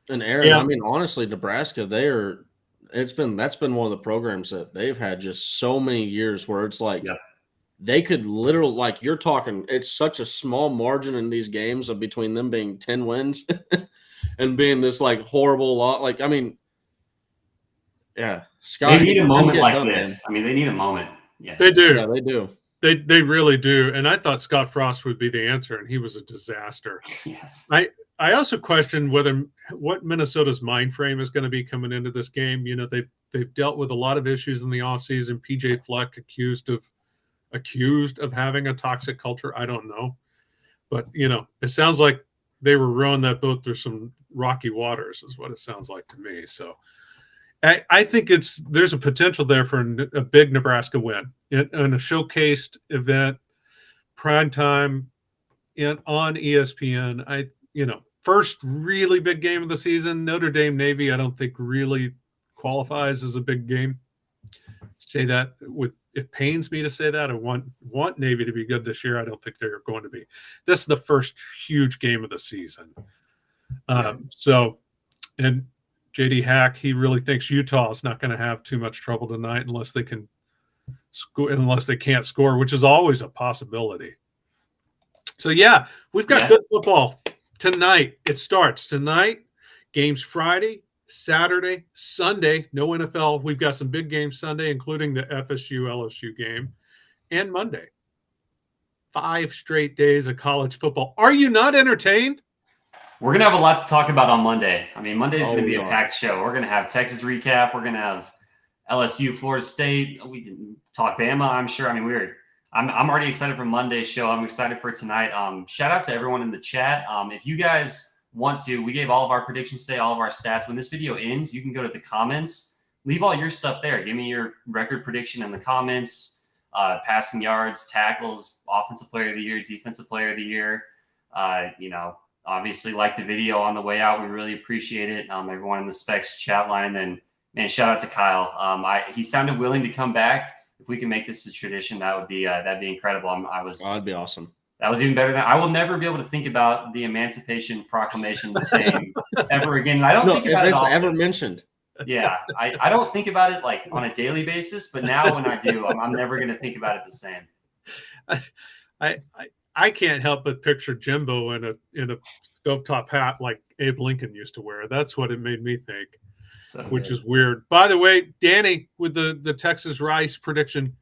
And Aaron, I mean, honestly, Nebraska, that's been one of the programs that they've had just so many years where it's like they could literally, like you're talking, it's such a small margin in these games of between them being 10 wins and being this like horrible lot. Like, I mean, yeah, Scott, they need a moment like this. Man. I mean, they need a moment. Yeah, they do. Yeah, they do. They really do. And I thought Scott Frost would be the answer, and he was a disaster. Yes. I also questioned what Minnesota's mind frame is going to be coming into this game. They've dealt with a lot of issues in the offseason. PJ Fleck accused of having a toxic culture. I don't know. But, it sounds like they were rowing that boat through some rocky waters is what it sounds like to me. So I think there's a potential there for a big Nebraska win in a showcased event, primetime on ESPN. First really big game of the season. Notre Dame Navy, I don't think really qualifies as a big game. Say that it pains me to say that. I want Navy to be good this year. I don't think they're going to be. This is the first huge game of the season. And JD Hack, he really thinks Utah is not going to have too much trouble tonight unless they can score, unless they can't score, which is always a possibility. So yeah, we've got good football tonight. It starts tonight. Games Friday, Saturday, Sunday. No NFL. We've got some big games Sunday, including the FSU LSU game, and Monday. 5 straight days of college football. Are you not entertained? We're going to have a lot to talk about on Monday. I mean, Monday is going to be a packed show. We're going to have Texas recap. We're going to have LSU, Florida State. We can talk Bama, I'm sure. I mean, I'm already excited for Monday's show. I'm excited for tonight. Shout out to everyone in the chat. If you guys want to, we gave all of our predictions today, all of our stats. When this video ends, you can go to the comments, leave all your stuff there. Give me your record prediction in the comments, passing yards, tackles, offensive player of the year, defensive player of the year. Obviously like the video on the way out. We really appreciate it. Everyone in the Specs chat line. And then, man, shout out to Kyle. He sounded willing to come back. If we can make this a tradition, that'd be incredible. That'd be awesome. That was even better than I will never be able to think about the Emancipation Proclamation the same ever again. And I don't think about it often. Ever mentioned. Yeah, I don't think about it like on a daily basis, but now when I do, I'm never going to think about it the same. I can't help but picture Jimbo in a stovetop hat like Abe Lincoln used to wear. That's what it made me think. Which is weird. By the way, Danny, with the Texas Rice prediction,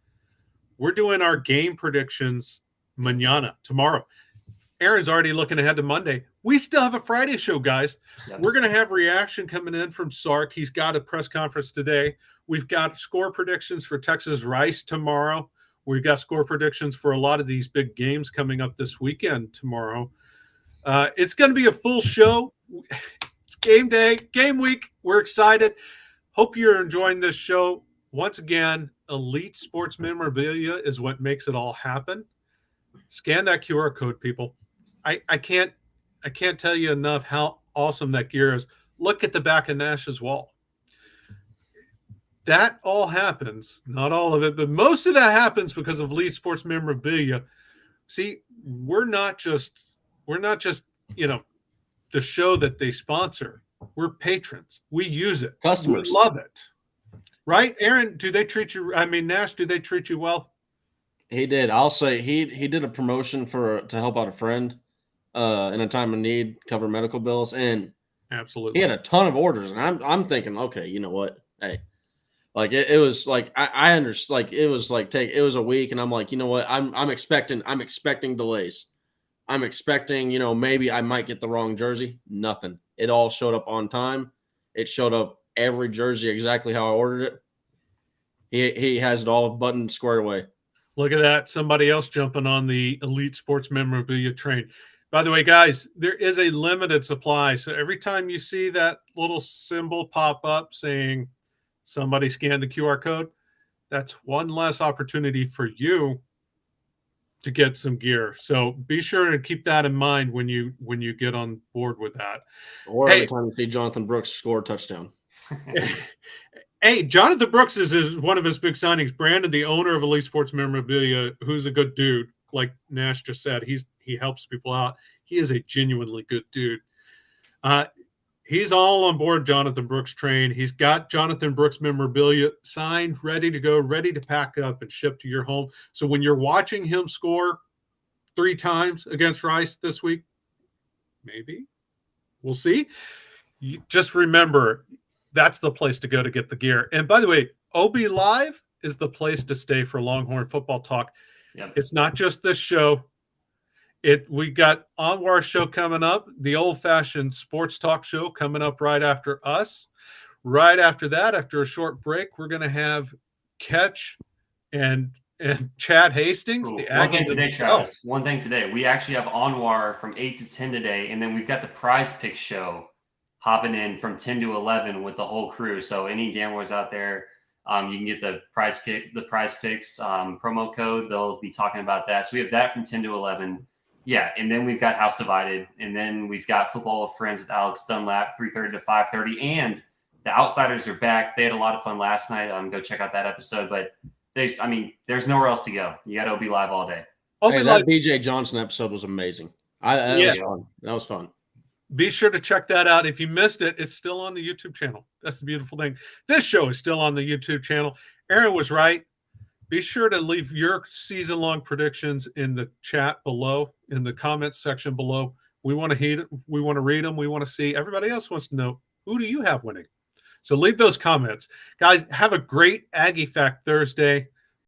we're doing our game predictions mañana, tomorrow. Aaron's already looking ahead to Monday. We still have a Friday show, guys. Yep. We're going to have reaction coming in from Sark. He's got a press conference today. We've got score predictions for Texas Rice tomorrow. We've got score predictions for a lot of these big games coming up this weekend tomorrow. It's going to be a full show. It's game day, game week. We're excited. Hope you're enjoying this show. Once again, Elite Sports Memorabilia is what makes it all happen. Scan that QR code, people. I can't tell you enough how awesome that gear is. Look at the back of Nash's wall. That all happens, not all of it, but most of that happens because of Elite Sports Memorabilia. See, we're not just the show that they sponsor. We're patrons. We use it. Customers. We love it. Right? Aaron, do they treat you? Nash, do they treat you well? He did. I'll say he did a promotion to help out a friend in a time of need, cover medical bills, and absolutely he had a ton of orders. And I'm thinking, okay, you know what? Hey, like it was like I understand. Like it was like it was a week, and I'm like, you know what? I'm expecting delays. I'm expecting, maybe I might get the wrong jersey. Nothing. It all showed up on time. It showed up every jersey exactly how I ordered it. He has it all buttoned squared away. Look at that. Somebody else jumping on the Elite Sports Memorabilia train. By the way, guys, there is a limited supply. So every time you see that little symbol pop up saying somebody scanned the QR code, that's one less opportunity for you to get some gear. So be sure to keep that in mind when you get on board with that. Or every time you see Jonathan Brooks score a touchdown. Hey, Jonathan Brooks is one of his big signings. Brandon, the owner of Elite Sports Memorabilia, who's a good dude, like Nash just said, he helps people out. He is a genuinely good dude. He's all on board Jonathan Brooks' train. He's got Jonathan Brooks memorabilia signed, ready to go, ready to pack up and ship to your home. So when you're watching him score 3 times against Rice this week, maybe we'll see. You just remember, that's the place to go to get the gear. And by the way, OB Live is the place to stay for Longhorn football talk. Yep. It's not just this show. We got Anwar's show coming up, the old-fashioned sports talk show coming up right after us. Right after that, after a short break, we're going to have Ketch and Chad Hastings. Cool. The One thing today, Travis. One thing today. We actually have Anwar from 8 to 10 today, and then we've got the Prize Picks show hopping in from 10 to 11 with the whole crew. So any gamblers out there, you can get the Prize Picks promo code. They'll be talking about that. So we have that from 10 to 11. Yeah, and then we've got House Divided, and then we've got Football with Friends with Alex Dunlap, 3:30 to 5:30, and the Outsiders are back. They had a lot of fun last night. Go check out that episode. But there's nowhere else to go. You got to be live all day. That BJ Johnson episode was amazing. Was fun. That was fun. Be sure to check that out. If you missed it, it's still on the YouTube channel. That's the beautiful thing. This show is still on the YouTube channel. Aaron was right. Be sure to leave your season-long predictions in the chat below, in the comments section below. We want to read them. We want to see. Everybody else wants to know, who do you have winning? So leave those comments. Guys, have a great Aggie Fact Thursday.